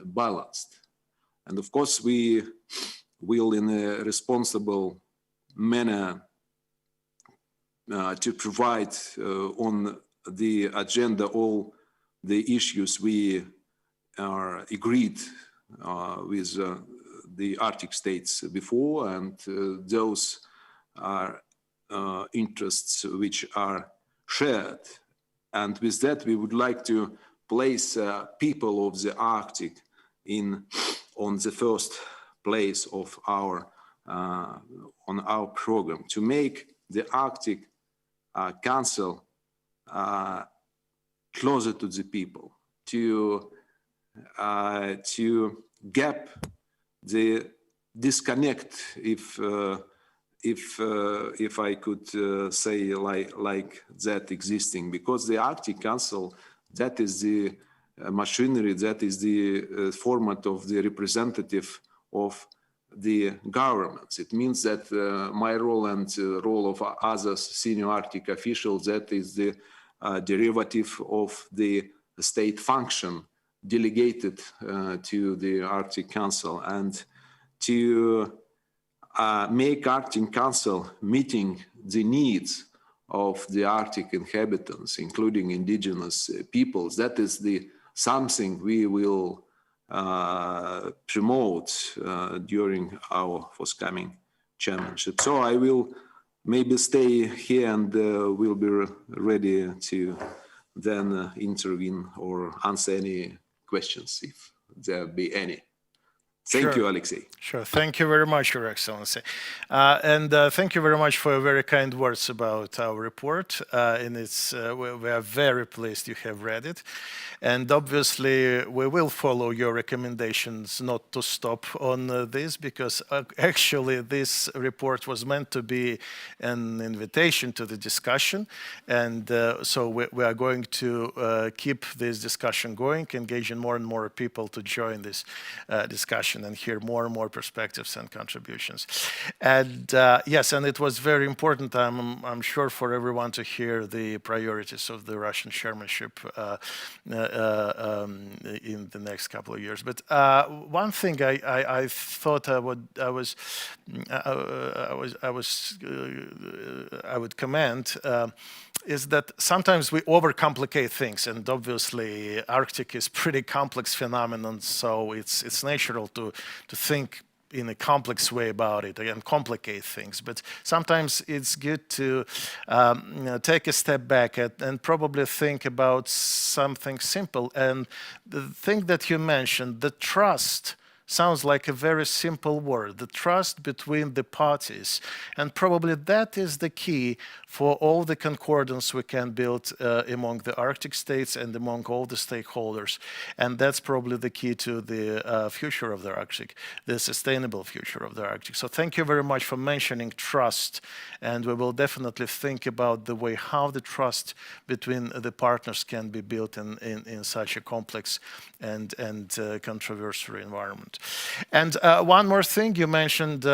balanced. And of course, we will, in a responsible manner, to provide on the agenda all the issues we are agreed with the Arctic states before, and those are interests which are shared. And with that, we would like to place people of the Arctic on the first place of our on our program, to make the Arctic Council closer to the people, to gap the disconnect, if I could say like that existing, because the Arctic Council, that is the machinery, that is the format of the representative of the governments. It means that my role and the role of other senior Arctic officials, that is the derivative of the state function delegated to the Arctic Council, and to make Arctic Council meeting the needs of the Arctic inhabitants, including indigenous peoples. That is something we will promote during our forthcoming chairmanship. So I will maybe stay here, and we'll be ready to then intervene or answer any questions if there be any. Thank you, Alexei. Sure. Thank you very much, Your Excellency. And thank you very much for your very kind words about our report. And we are very pleased you have read it. And obviously, we will follow your recommendations not to stop on this, because actually this report was meant to be an invitation to the discussion. And so we are going to keep this discussion going, engaging more and more people to join this discussion and hear more and more perspectives and contributions. And yes, and it was very important, I'm sure, for everyone to hear the priorities of the Russian chairmanship in the next couple of years. But one thing I thought I would comment is that sometimes we overcomplicate things, and obviously Arctic is pretty complex phenomenon, so it's natural to think in a complex way about it and complicate things. But sometimes it's good to take a step back and probably think about something simple. And the thing that you mentioned, the trust, sounds like a very simple word, the trust between the parties. And probably that is the key for all the concordance we can build among the Arctic states and among all the stakeholders. And that's probably the key to the future of the Arctic, the sustainable future of the Arctic. So thank you very much for mentioning trust. And we will definitely think about the way how the trust between the partners can be built in such a complex and controversial environment. And one more thing, you mentioned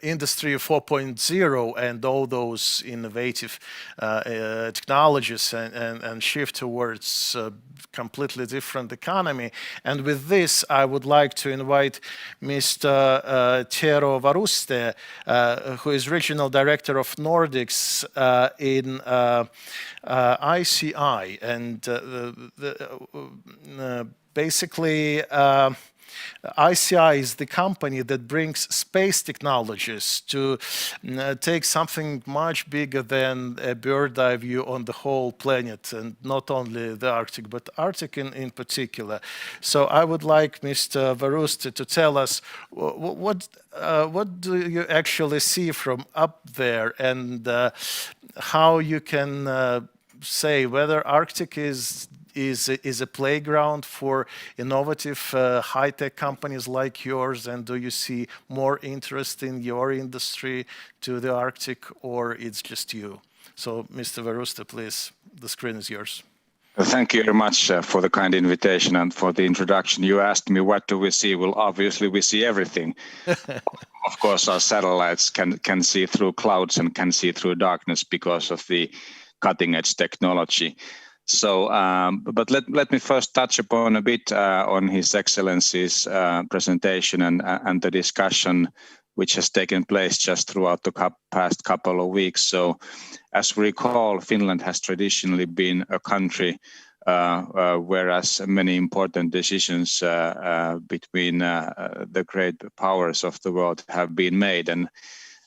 Industry 4.0 and all those innovative technologies and shift towards a completely different economy. And with this, I would like to invite Mr. Tero Varuste, who is Regional Director of Nordics in ICI. And basically, ICI is the company that brings space technologies to take something much bigger than a bird's eye view on the whole planet, and not only the Arctic, but Arctic in particular. So I would like Mr. Varuste to tell us what do you actually see from up there, and how you can say whether Arctic is a playground for innovative high-tech companies like yours, and do you see more interest in your industry to the Arctic, or it's just you? So, Mr. Varuste, please, the screen is yours. Thank you very much for the kind invitation and for the introduction. You asked me what do we see? Well, obviously we see everything. Of course, our satellites can see through clouds and can see through darkness because of the cutting-edge technology. So, but let me first touch upon a bit on His Excellency's presentation and the discussion which has taken place just throughout the past couple of weeks. So, as we recall, Finland has traditionally been a country whereas many important decisions between the great powers of the world have been made. And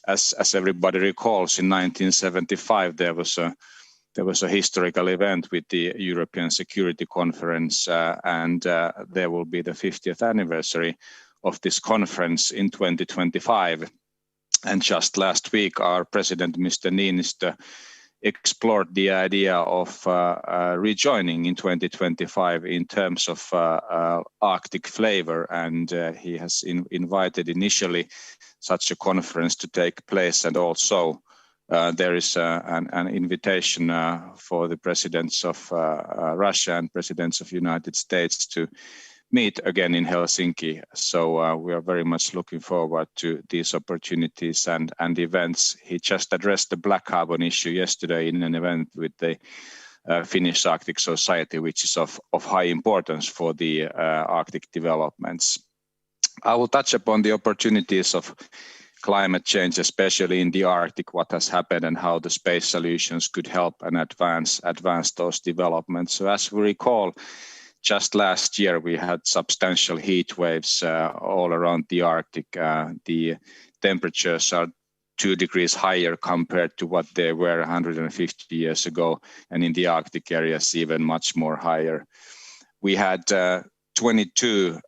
as everybody recalls, in 1975 there was a historical event with the European Security Conference, and there will be the 50th anniversary of this conference in 2025. And just last week, our president, Mr. Niinistö, explored the idea of rejoining in 2025 in terms of Arctic flavor, and he has invited initially such a conference to take place, and also there is an invitation for the presidents of Russia and presidents of United States to meet again in Helsinki. So we are very much looking forward to these opportunities and events. He just addressed the black carbon issue yesterday in an event with the Finnish Arctic Society, which is of high importance for the Arctic developments. I will touch upon the opportunities of climate change, especially in the Arctic, what has happened and how the space solutions could help and advance those developments. So as we recall, just last year we had substantial heat waves all around the Arctic. The temperatures are 2 degrees higher compared to what they were 150 years ago, and in the Arctic areas even much more higher. We had 22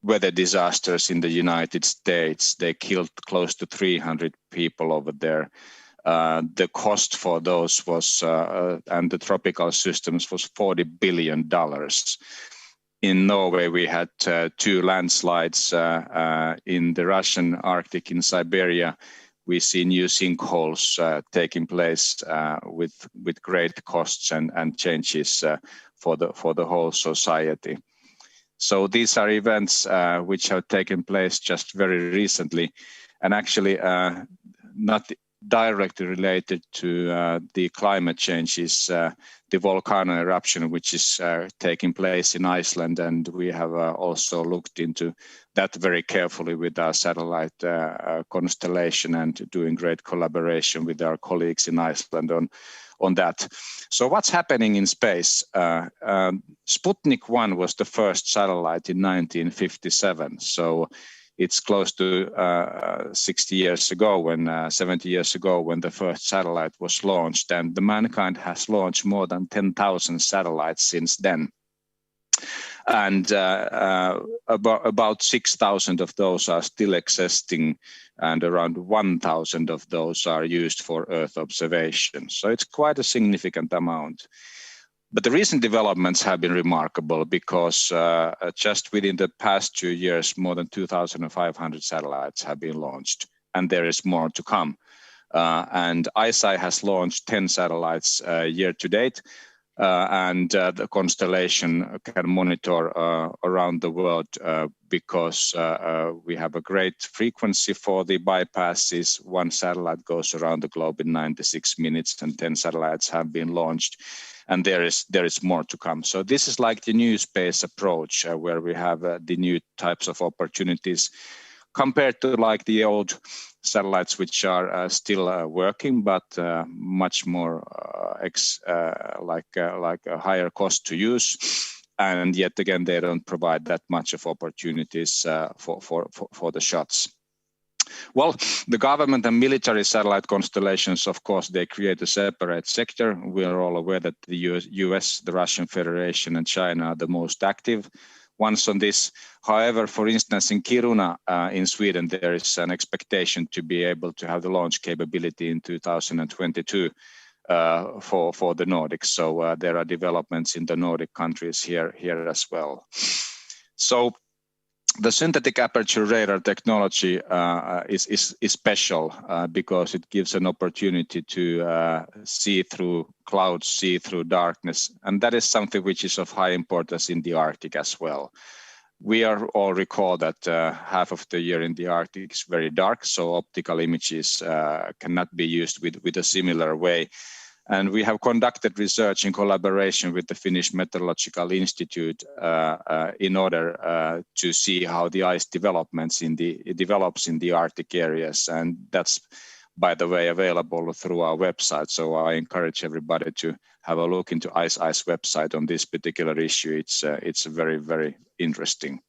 weather disasters in the United States. They killed close to 300 people over there. The cost for those was, and the tropical systems, was $40 billion. In Norway, we had 2 landslides in the Russian Arctic, in Siberia. We see new sinkholes taking place with great costs and changes for the whole society. So these are events which have taken place just very recently, and actually not directly related to the climate changes, the volcano eruption which is taking place in Iceland, and we have also looked into that very carefully with our satellite constellation and doing great collaboration with our colleagues in Iceland on that. So what's happening in space? Sputnik 1 was the first satellite in 1957. So it's close to 70 years ago when the first satellite was launched, and the mankind has launched more than 10,000 satellites since then. And about 6,000 of those are still existing, and around 1,000 of those are used for Earth observation. So it's quite a significant amount. But the recent developments have been remarkable because just within the past 2 years, more than 2,500 satellites have been launched, and there is more to come. And ICEYE has launched 10 satellites year to date, and the constellation can monitor around the world because we have a great frequency for the bypasses. 1 satellite goes around the globe in 96 minutes, and 10 satellites have been launched. And there is more to come. So this is like the new space approach where we have the new types of opportunities compared to like the old satellites, which are still working, but much more like a higher cost to use. And yet again, they don't provide that much of opportunities for the shots. Well, the government and military satellite constellations, of course, they create a separate sector. We are all aware that the US, the Russian Federation, and China are the most active ones on this. However, for instance, in Kiruna in Sweden, there is an expectation to be able to have the launch capability in 2022 for the Nordics. So there are developments in the Nordic countries here as well. So the synthetic aperture radar technology is special because it gives an opportunity to see through clouds, see through darkness, and that is something which is of high importance in the Arctic as well. We all recall that half of the year in the Arctic is very dark, so optical images cannot be used with a similar way. And we have conducted research in collaboration with the Finnish Meteorological Institute in order to see how the ice develops in the Arctic areas. And that's by the way, available through our website. So I encourage everybody to have a look into ICE website on this particular issue. It's a very, very interesting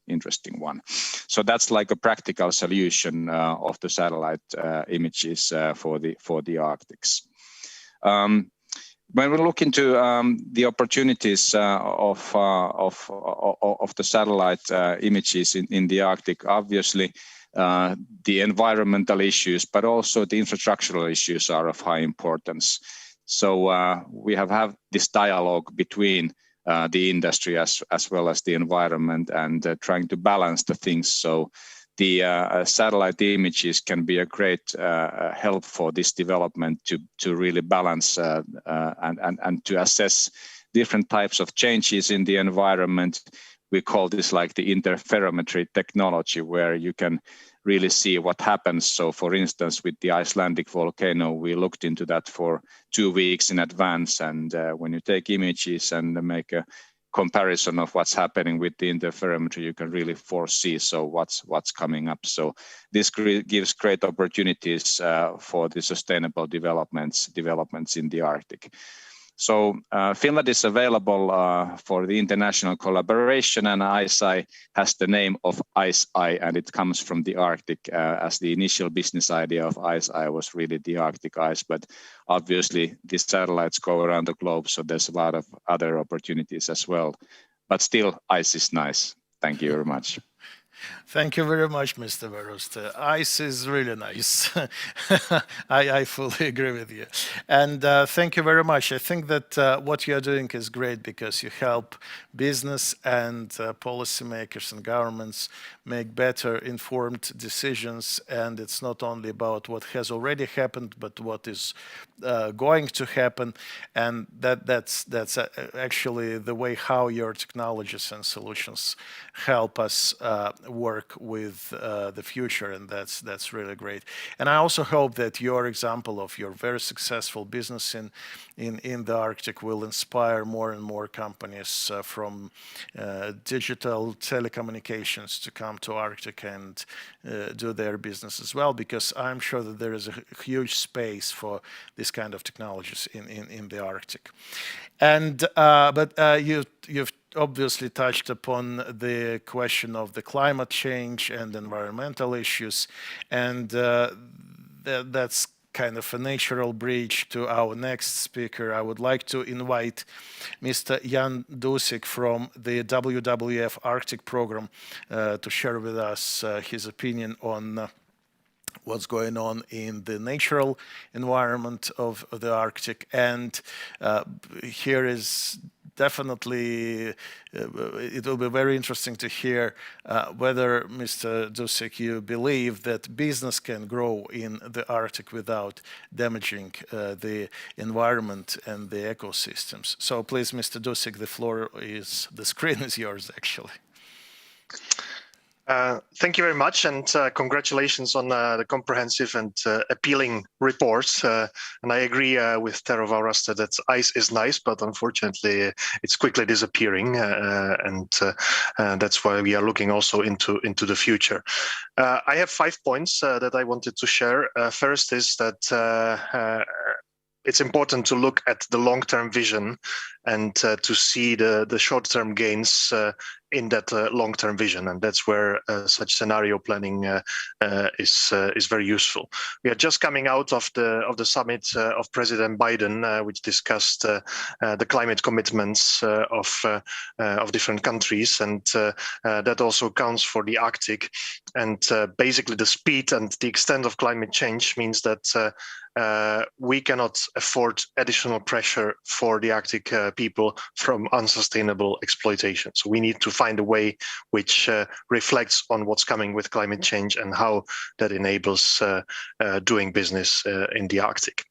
one. So that's like a practical solution of the satellite images for the Arctics. When we look into the opportunities of the satellite images in the Arctic, obviously the environmental issues, but also the infrastructural issues are of high importance. So we have had this dialogue between the industry as well as the environment, and trying to balance the things. So the satellite images can be a great help for this development to really balance and to assess different types of changes in the environment. We call this like the interferometry technology, where you can really see what happens. So for instance, with the Icelandic volcano, we looked into that for 2 weeks in advance. And when you take images and make a comparison of what's happening with the interferometry, you can really foresee so what's coming up. So this gives great opportunities for the sustainable developments in the Arctic. So Finland is available for the international collaboration, and ICEYE has the name of ICEYE, and it comes from the Arctic, as the initial business idea of ICEYE was really the Arctic ice. But obviously these satellites go around the globe, so there's a lot of other opportunities as well. But still, ice is nice. Thank you very much. Thank you very much, Mr. Veruste. Ice is really nice. I fully agree with you. And thank you very much. I think that what you're doing is great, because you help business and policymakers and governments make better informed decisions. And it's not only about what has already happened, but what is going to happen. And that's actually the way how your technologies and solutions help us work with the future, and that's really great. And I also hope that your example of your very successful business in the Arctic will inspire more and more companies from digital telecommunications to come to Arctic and do their business as well, because I'm sure that there is a huge space for this kind of technologies in the Arctic. And but you've obviously touched upon the question of the climate change and environmental issues, and that's kind of a natural bridge to our next speaker. I would like to invite Mr. Jan Dusik from the WWF Arctic program to share with us his opinion on what's going on in the natural environment of the Arctic. And here is definitely, it will be very interesting to hear whether, Mr. Dusik, you believe that business can grow in the Arctic without damaging the environment and the ecosystems. So please, Mr. Dusik, the screen is yours, actually. Thank you very much, and congratulations on the comprehensive and appealing report. And I agree with Tero Vauraste that ice is nice, but unfortunately it's quickly disappearing, and that's why we are looking also into the future. I have 5 points that I wanted to share. First is that it's important to look at the long-term vision and to see the short-term gains in that long-term vision, and that's where such scenario planning is very useful. We are just coming out of the summit of President Biden, which discussed the climate commitments of different countries, and that also counts for the Arctic. And basically, the speed and the extent of climate change means that we cannot afford additional pressure for the Arctic people from unsustainable exploitation. So we need to find a way which reflects on what's coming with climate change and how that enables doing business in the Arctic.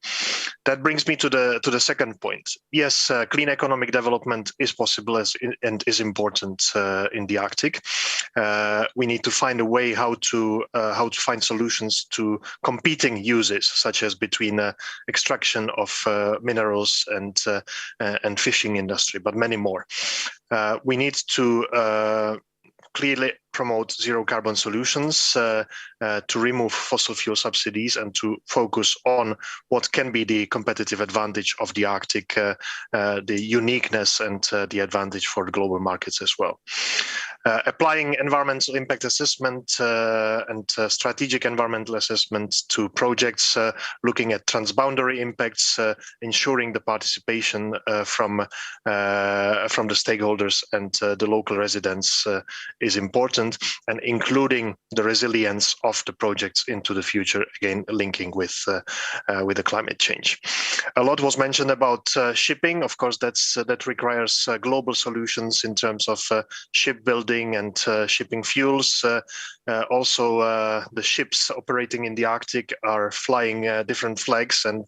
That brings me to the second point. Yes, clean economic development is possible and is important in the Arctic. We need to find a way how to find solutions to competing uses, such as between extraction of minerals and fishing industry, but many more. We need to clearly promote zero carbon solutions, to remove fossil fuel subsidies, and to focus on what can be the competitive advantage of the Arctic, the uniqueness and the advantage for the global markets as well. Applying environmental impact assessment and strategic environmental assessment to projects, looking at transboundary impacts, ensuring the participation from the stakeholders and the local residents is important, and including the resilience of the projects into the future, again linking with the climate change. A lot was mentioned about shipping. Of course, that requires global solutions in terms of shipbuilding and shipping fuels. Also, the ships operating in the Arctic are flying different flags, and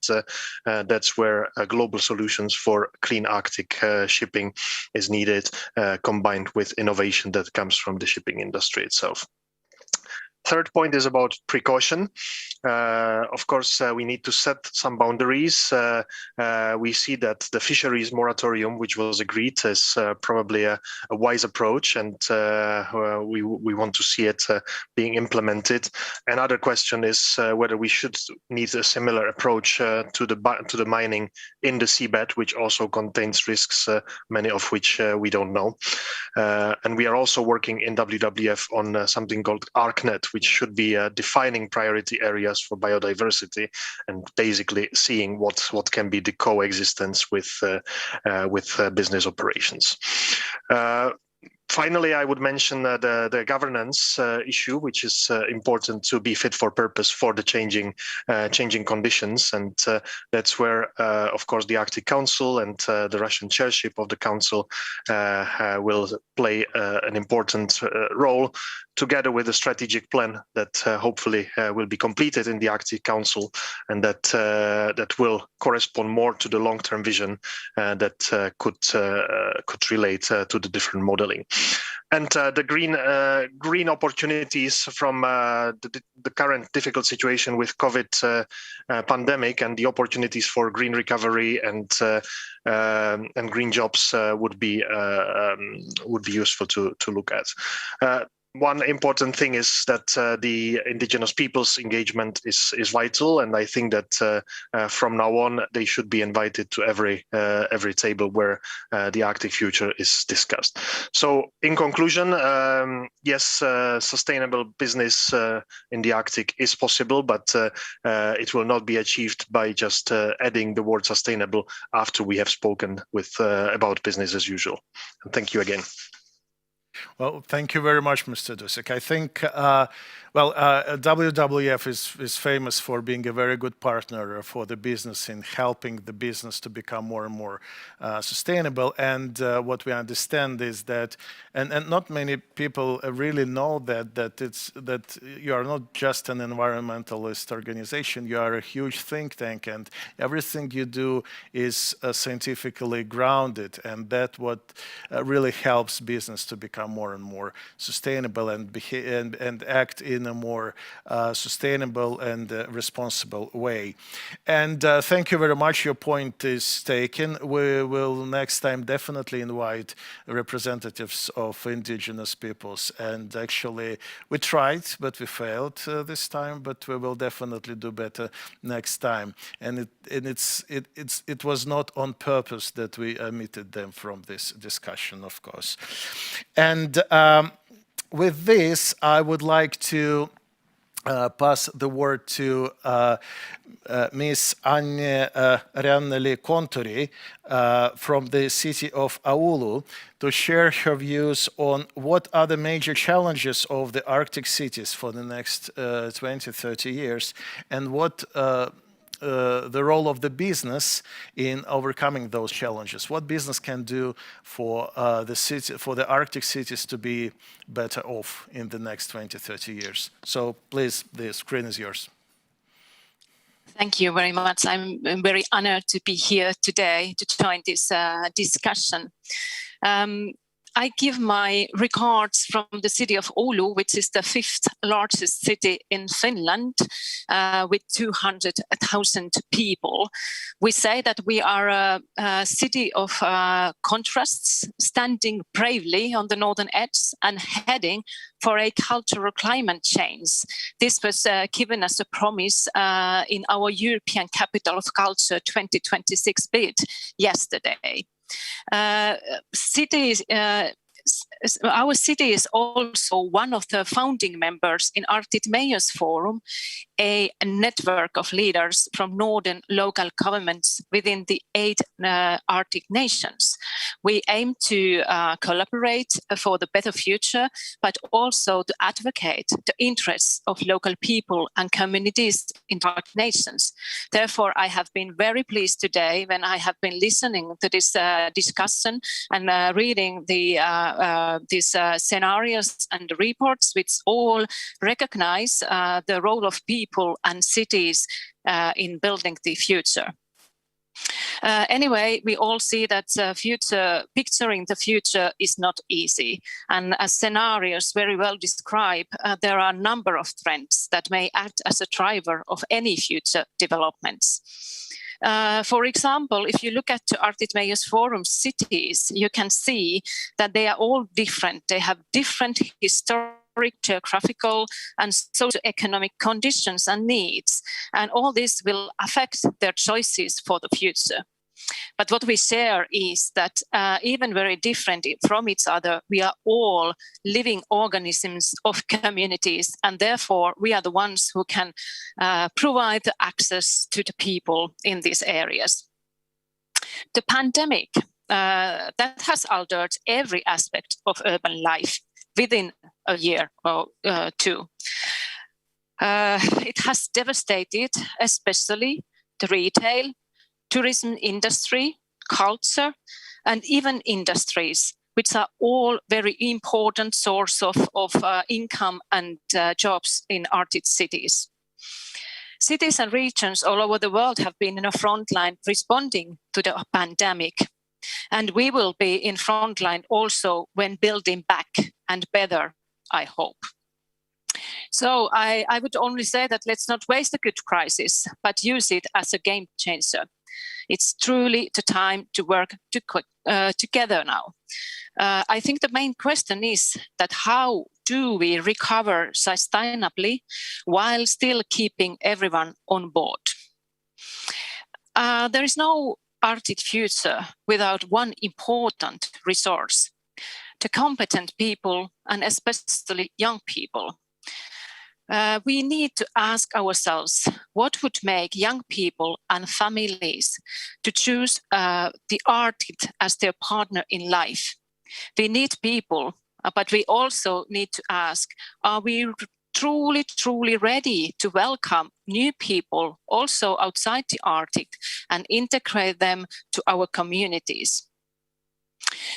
that's where global solutions for clean Arctic shipping is needed, combined with innovation that comes from the shipping industry itself. Third point is about precaution. Of course, we need to set some boundaries. We see that the fisheries moratorium, which was agreed, is probably a wise approach, and we want to see it being implemented. Another question is whether we should need a similar approach to the mining in the seabed, which also contains risks, many of which we don't know. And we are also working in WWF on something called ARCNet, which should be defining priority areas for biodiversity and basically seeing what can be the coexistence with business operations. Finally, I would mention the governance issue, which is important to be fit for purpose for the changing conditions, and that's where, of course, the Arctic Council and the Russian chairship of the Council will play an important role, together with a strategic plan that hopefully will be completed in the Arctic Council, and that will correspond more to the long-term vision that could relate to the different modeling. And the green opportunities from the current difficult situation with COVID pandemic, and the opportunities for green recovery and green jobs would be useful to look at. One important thing is that the indigenous peoples' engagement is vital, and I think that from now on they should be invited to every table where the Arctic future is discussed. So, in conclusion, yes, sustainable business in the Arctic is possible, but it will not be achieved by just adding the word sustainable after we have spoken about business as usual. And thank you again. Well, thank you very much, Mr. Dusek. I think, WWF is famous for being a very good partner for the business in helping the business to become more and more sustainable. And what we understand is that, and not many people really know that you are not just an environmentalist organization, you are a huge think tank, and everything you do is scientifically grounded, and that what really helps business to become more and more sustainable and act in a more sustainable and responsible way. And thank you very much. Your point is taken. We will next time definitely invite representatives of indigenous peoples. And actually, we tried, but we failed this time. But we will definitely do better next time. And it was not on purpose that we omitted them from this discussion, of course. And with this, I would like to pass the word to Ms. Anne Ranneli-Konturi from the city of Oulu to share her views on what are the major challenges of the Arctic cities for the next 20-30 years, and what the role of the business in overcoming those challenges. What business can do for the Arctic cities to be better off in the next 20-30 years. So please, the screen is yours. Thank you very much. I'm very honored to be here today to join this discussion. I give my regards from the city of Oulu, which is the 5th largest city in Finland, with 200,000 people. We say that we are a city of contrasts, standing bravely on the northern edge and heading for a cultural climate change. This was given as a promise in our European Capital of Culture 2026 bid yesterday. Our city is also one of the founding members in Arctic Mayors Forum, a network of leaders from northern local governments within the 8 Arctic nations. We aim to collaborate for the better future, but also to advocate the interests of local people and communities in Arctic nations. Therefore, I have been very pleased today when I have been listening to this discussion and reading these scenarios and the reports, which all recognize the role of people and cities in building the future. Anyway, we all see that picturing the future is not easy. And as scenarios very well describe, there are a number of trends that may act as a driver of any future developments. For example, if you look at the Arctic Mayors Forum cities, you can see that they are all different. They have different historic, geographical and socio-economic conditions and needs, and all this will affect their choices for the future. But what we share is that even very different from each other, we are all living organisms of communities, and therefore we are the ones who can provide the access to the people in these areas. The pandemic that has altered every aspect of urban life within a year or two. It has devastated especially the retail, tourism industry, culture, and even industries, which are all very important source of income and jobs in Arctic cities. Cities and regions all over the world have been in a front line responding to the pandemic. And we will be in front line also when building back and better, I hope. So I would only say that let's not waste a good crisis, but use it as a game changer. It's truly the time to work together now. I think the main question is that how do we recover sustainably while still keeping everyone on board? There is no Arctic future without one important resource, the competent people and especially young people. We need to ask ourselves what would make young people and families to choose the Arctic as their partner in life. We need people, but we also need to ask, are we truly ready to welcome new people also outside the Arctic and integrate them to our communities?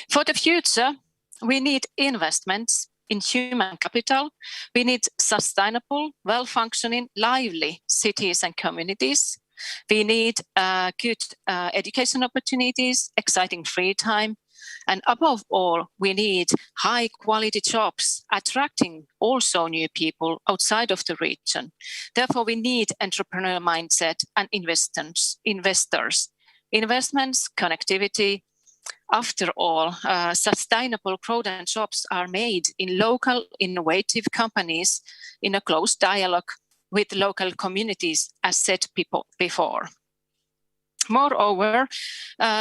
For the future, we need investments in human capital. We need sustainable, well-functioning, lively cities and communities. We need good education opportunities, exciting free time, and above all, we need high-quality jobs, attracting also new people outside of the region. Therefore, we need entrepreneurial mindset and investors, investments, connectivity. After all, sustainable growth and jobs are made in local innovative companies in a close dialogue with local communities, as said before. Moreover,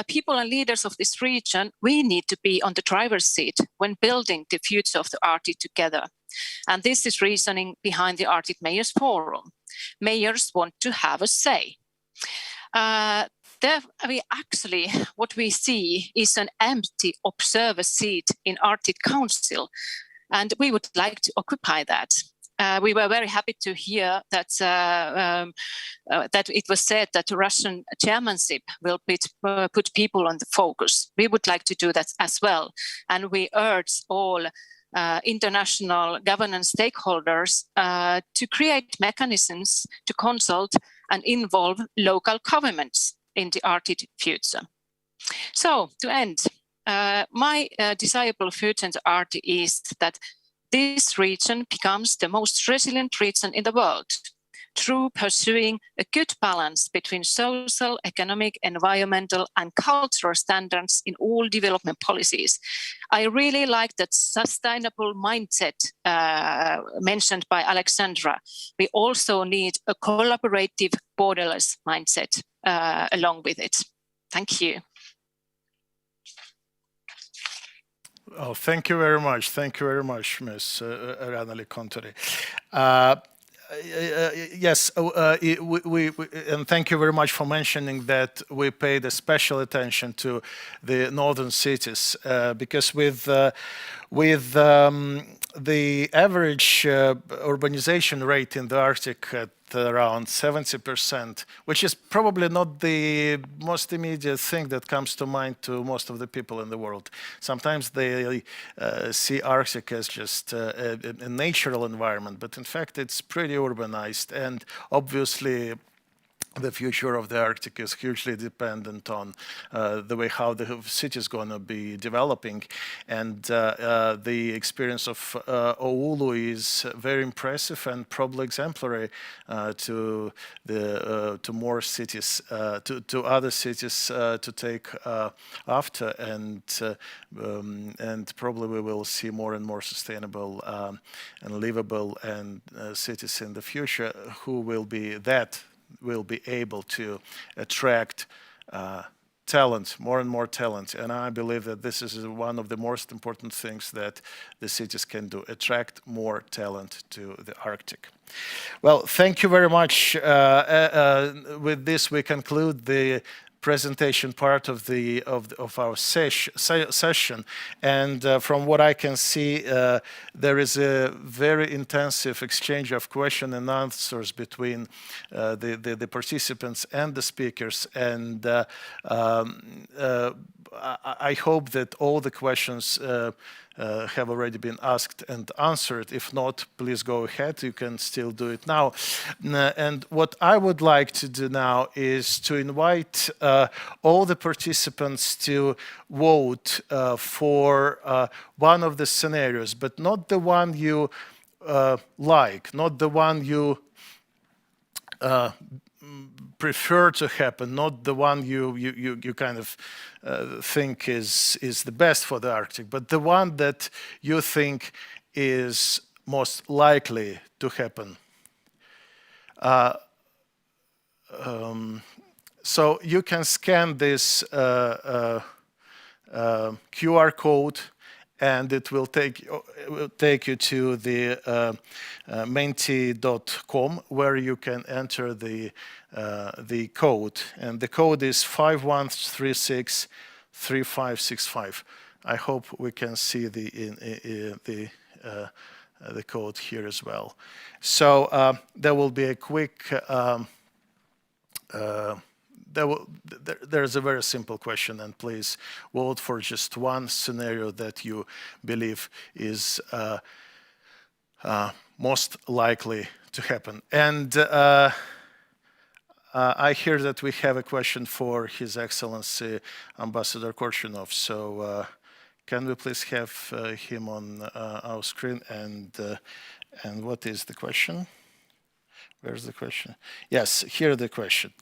people and leaders of this region, we need to be on the driver's seat when building the future of the Arctic together. And this is reasoning behind the Arctic Mayors Forum. Mayors want to have a say. What we see is an empty observer seat in Arctic Council, and we would like to occupy that. We were very happy to hear that that it was said that the Russian chairmanship will put people on the focus. We would like to do that as well, and we urge all international governance stakeholders to create mechanisms to consult and involve local governments in the Arctic future. So to end, my desirable future in the Arctic is that this region becomes the most resilient region in the world through pursuing a good balance between social, economic, environmental, and cultural standards in all development policies. I really like that sustainable mindset mentioned by Alexandra. We also need a collaborative, borderless mindset along with it. Thank you. Oh, thank you very much. Thank you very much, Ms. Ranali Kontori. Yes, and thank you very much for mentioning that we paid a special attention to the northern cities because with the average urbanization rate in the Arctic at around 70%, which is probably not the most immediate thing that comes to mind to most of the people in the world. Sometimes they see Arctic as just a natural environment, but in fact it's pretty urbanized, and obviously the future of the Arctic is hugely dependent on the way how the city is going to be developing. And the experience of Oulu is very impressive and probably exemplary to more cities, to other cities to take after. And probably we will see more and more sustainable and livable and cities in the future who will be able to attract talent, more and more talent. And I believe that this is one of the most important things that the cities can do, attract more talent to the Arctic. Well, thank you very much. With this, we conclude the presentation part of our session, and from what I can see, there is a very intensive exchange of question and answers between the participants and the speakers, and I hope that all the questions have already been asked and answered. If not, please go ahead. You can still do it now. And what I would like to do now is to invite all the participants to vote for one of the scenarios, but not the one you like, not the one you prefer to happen, not the one you kind of think is the best for the Arctic, but the one that you think is most likely to happen. So you can scan this QR code, and it will take you to the menti.com, where you can enter the code, and the code is 51363565. I hope we can see the code here as well. So there will be a quick. There's a very simple question, and please vote for just one scenario that you believe is most likely to happen. And I hear that we have a question for His Excellency Ambassador Korchunov. So can we please have him on our screen? And what is the question? Where's the question? Yes, here the question.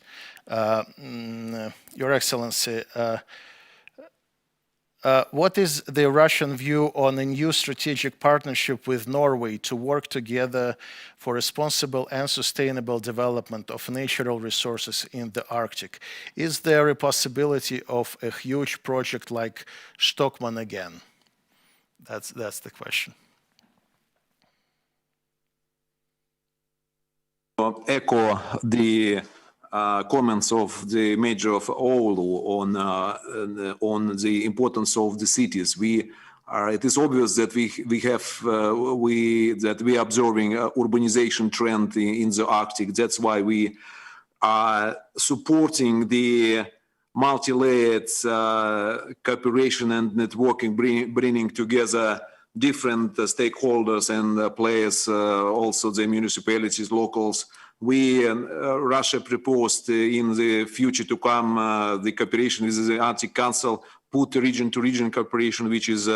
Your Excellency, what is the Russian view on a new strategic partnership with Norway to work together for responsible and sustainable development of natural resources in the Arctic? Is there a possibility of a huge project like Stockman again? That's the question. Echo the comments of the Major of Oulu on the importance of the cities. It is obvious that we are observing urbanization trend in the Arctic. That's why we are supporting the multi-layered cooperation and networking, bringing together different stakeholders and players, also the municipalities, locals, Russia proposed in the future to come the cooperation with the Arctic Council, put region-to-region cooperation, which is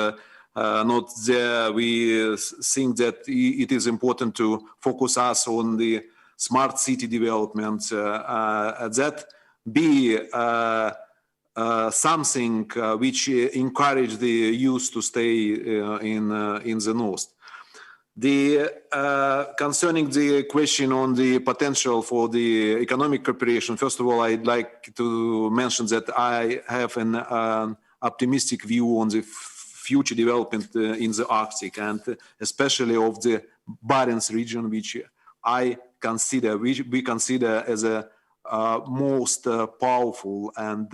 not there. We think that it is important to focus us on the smart city development. That be something which encourage the youth to stay in the north. Concerning the question on the potential for the economic cooperation, first of all, I'd like to mention that I have an optimistic view on the future development in the Arctic, and especially of the Barents region, which we consider as a most powerful and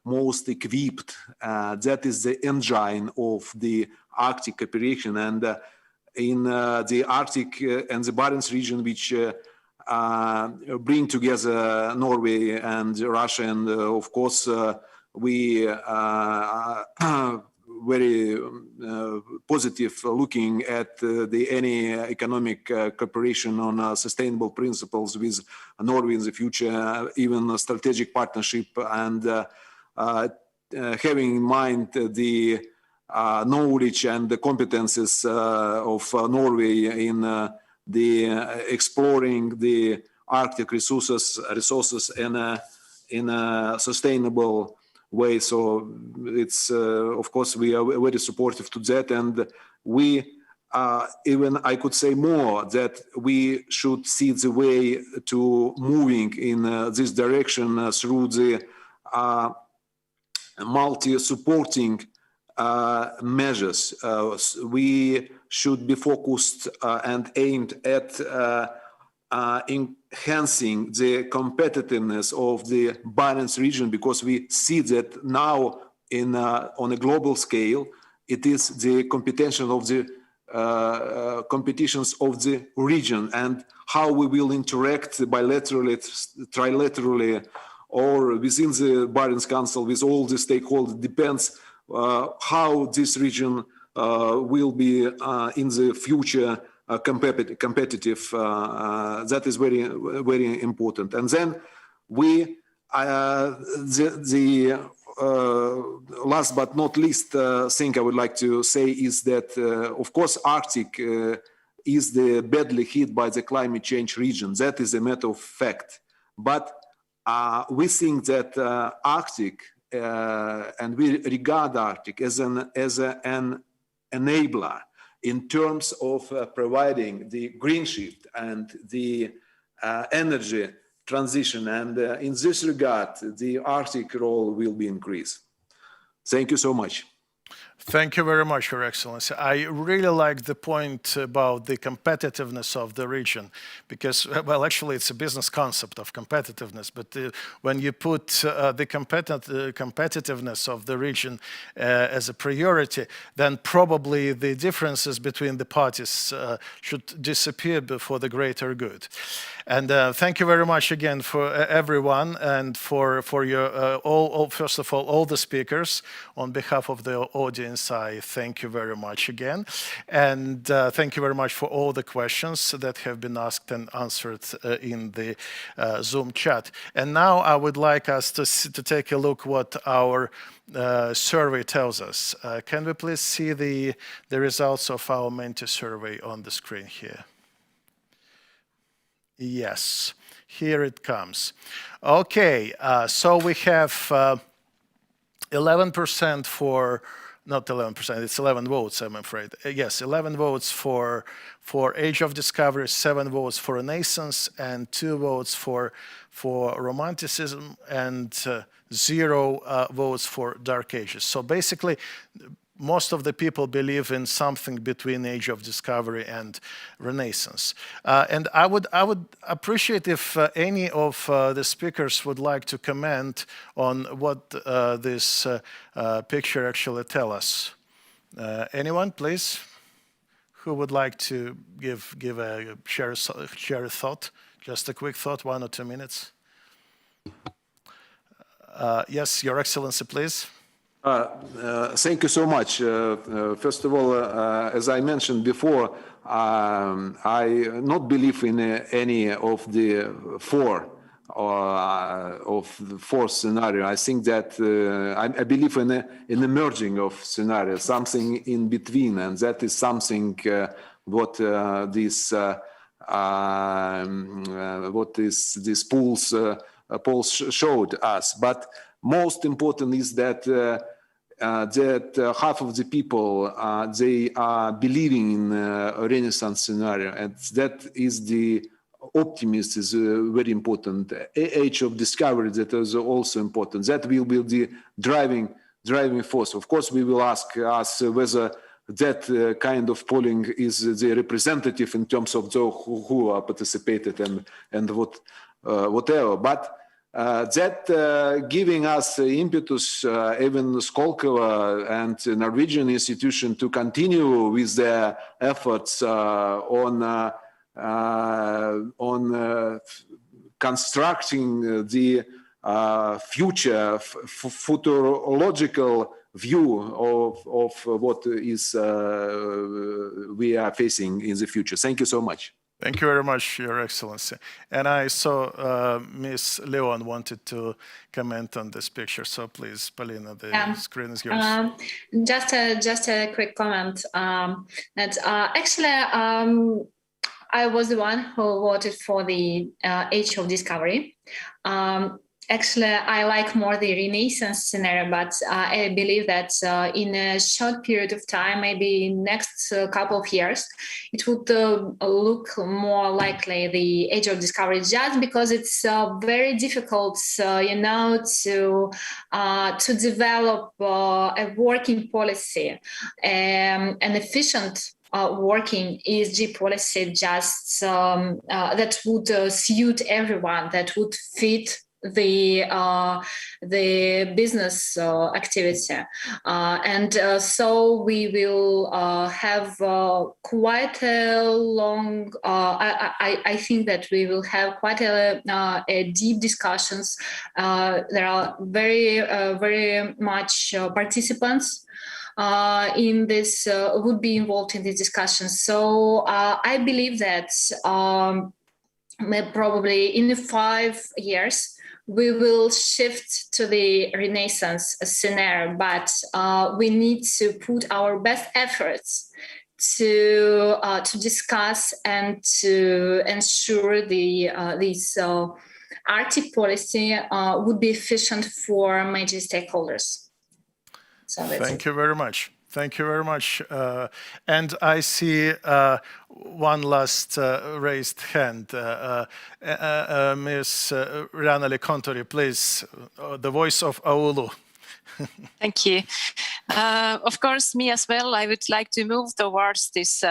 most equipped. That is the engine of the Arctic cooperation, and in the Arctic and the Barents region, which bring together Norway and Russia, and of course we very positive looking at any economic cooperation on sustainable principles with Norway in the future, even a strategic partnership, and having in mind the knowledge and the competences of Norway in the exploring the Arctic resources in a sustainable way. So it's of course we are very supportive to that, and we even I could say more that we should see the way to moving in this direction through the multi-supporting measures. We should be focused and aimed at enhancing the competitiveness of the Barents region, because we see that now on a global scale, it is the competition of the competitions of the region, and how we will interact bilaterally, trilaterally, or within the Barents Council with all the stakeholders depends how this region will be in the future competitive. That is very, very important. And then we, last but not least thing I would like to say is that, of course, Arctic is the badly hit by the climate change region. That is a matter of fact. But we think that Arctic, and we regard Arctic as an enabler in terms of providing the green shift and the energy transition. And in this regard, the Arctic role will be increased. Thank you so much. Thank you very much, Your Excellency. I really like the point about the competitiveness of the region, because, well, actually it's a business concept of competitiveness, but when you put the competitiveness of the region as a priority, then probably the differences between the parties should disappear for the greater good. And thank you very much again for everyone, and for your first of all the speakers. On behalf of the audience, I thank you very much again, and thank you very much for all the questions that have been asked and answered in the Zoom chat. And now I would like us to take a look what our survey tells us. Can we please see the results of our Menti survey on the screen here? Yes, here it comes. Okay, so we have 11% for, not 11%, it's 11 votes, I'm afraid. Yes, 11 votes for Age of Discovery, 7 votes for Renaissance, and 2 votes for Romanticism, and 0 votes for Dark Ages. So basically, most of the people believe in something between Age of Discovery and Renaissance. And I would appreciate if any of the speakers would like to comment on what this picture actually tells us. Anyone, please? Who would like to share a thought? Just a quick thought, 1 or 2 minutes. Yes, Your Excellency, please. Thank you so much. First of all, as I mentioned before, I not believe in any of the four scenario. I think that I believe in an emerging of scenario, something in between, and that is something what these polls showed us. But most important is that half of the people they are believing in a Renaissance scenario, and that is the optimist is very important. Age of discovery, that is also important. That will be the driving force. Of course, we will ask us whether that kind of polling is the representative in terms of those who are participated and whatever. But that giving us impetus, even Skolkovo and Norwegian institution to continue with their efforts on constructing the future futurological view of what is we are facing in the future. Thank you so much. Thank you very much, Your Excellency. And I saw Ms. Leon wanted to comment on this picture, so please, Polina, the screen is yours. Just a quick comment. That actually, I was the one who voted for the age of discovery. Actually, I like more the Renaissance scenario, but I believe that in a short period of time, maybe next couple of years, it would look more likely the age of discovery, just because it's very difficult, to develop a working policy, an efficient working ESG policy, just that would suit everyone, that would fit the business activity, and so we will have quite a long. I think that we will have quite a deep discussions. There are very much participants in this would be involved in this discussion. So I believe that probably in 5 years we will shift to the Renaissance scenario, but we need to put our best efforts to discuss and to ensure this Arctic policy would be efficient for major stakeholders. So thank you very much. Thank you very much. And I see one last raised hand. Ms. Ranali Kontori, please, the voice of Oulu. Thank you. Of course, me as well, I would like to move towards this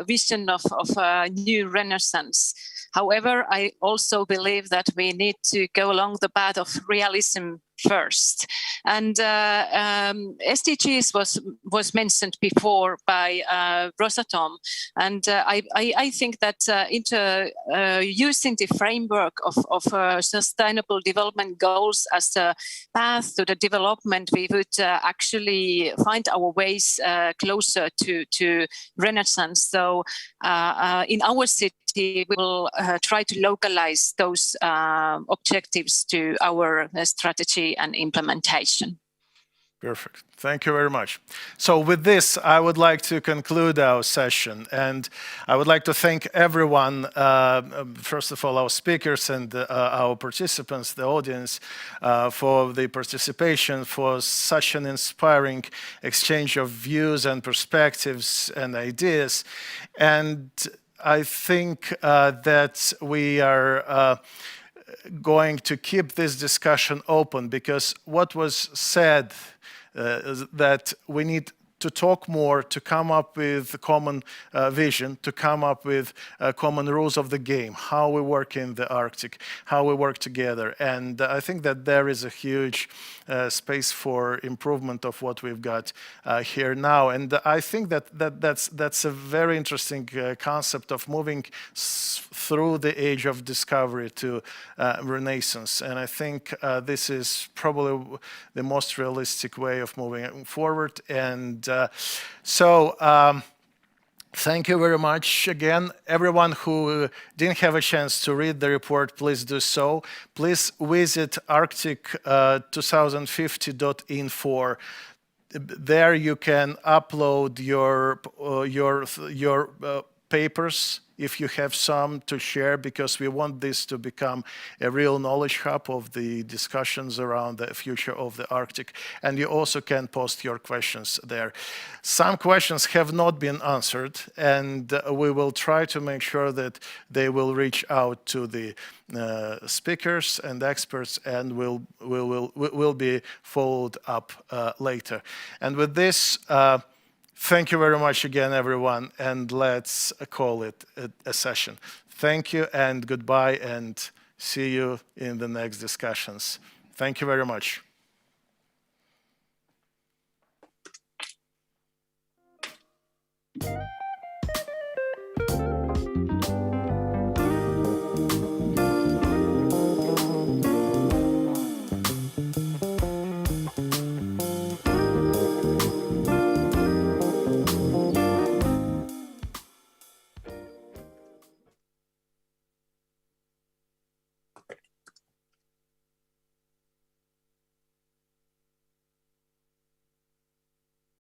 vision of a new Renaissance. However, I also believe that we need to go along the path of realism first. And SDGs was mentioned before by Rosatom, and I think that using the framework of sustainable development goals as a path to the development, we would actually find our ways closer to Renaissance. So in our city, we will try to localize those objectives to our strategy and implementation. Perfect. Thank you very much. So with this, I would like to conclude our session, and I would like to thank everyone, first of all, our speakers and our participants, the audience, for the participation, for such an inspiring exchange of views and perspectives and ideas. And I think that we are going to keep this discussion open, because what was said is that we need to talk more, to come up with a common vision, to come up with common rules of the game, how we work in the Arctic, how we work together. And I think that there is a huge space for improvement of what we've got here now. And I think that's a very interesting concept of moving through the age of discovery to renaissance. And I think this is probably the most realistic way of moving forward. And thank you very much again. Everyone who didn't have a chance to read the report, please do so. Please visit ARCTIC-2050.info. There you can upload your papers, if you have some, to share, because we want this to become a real knowledge hub of the discussions around the future of the Arctic. And you also can post your questions there. Some questions have not been answered, and we will try to make sure that they will reach out to the speakers and experts, and will be followed up later. And with this, thank you very much again, everyone, and let's call it a session. Thank you and goodbye, and see you in the next discussions. Thank you very much.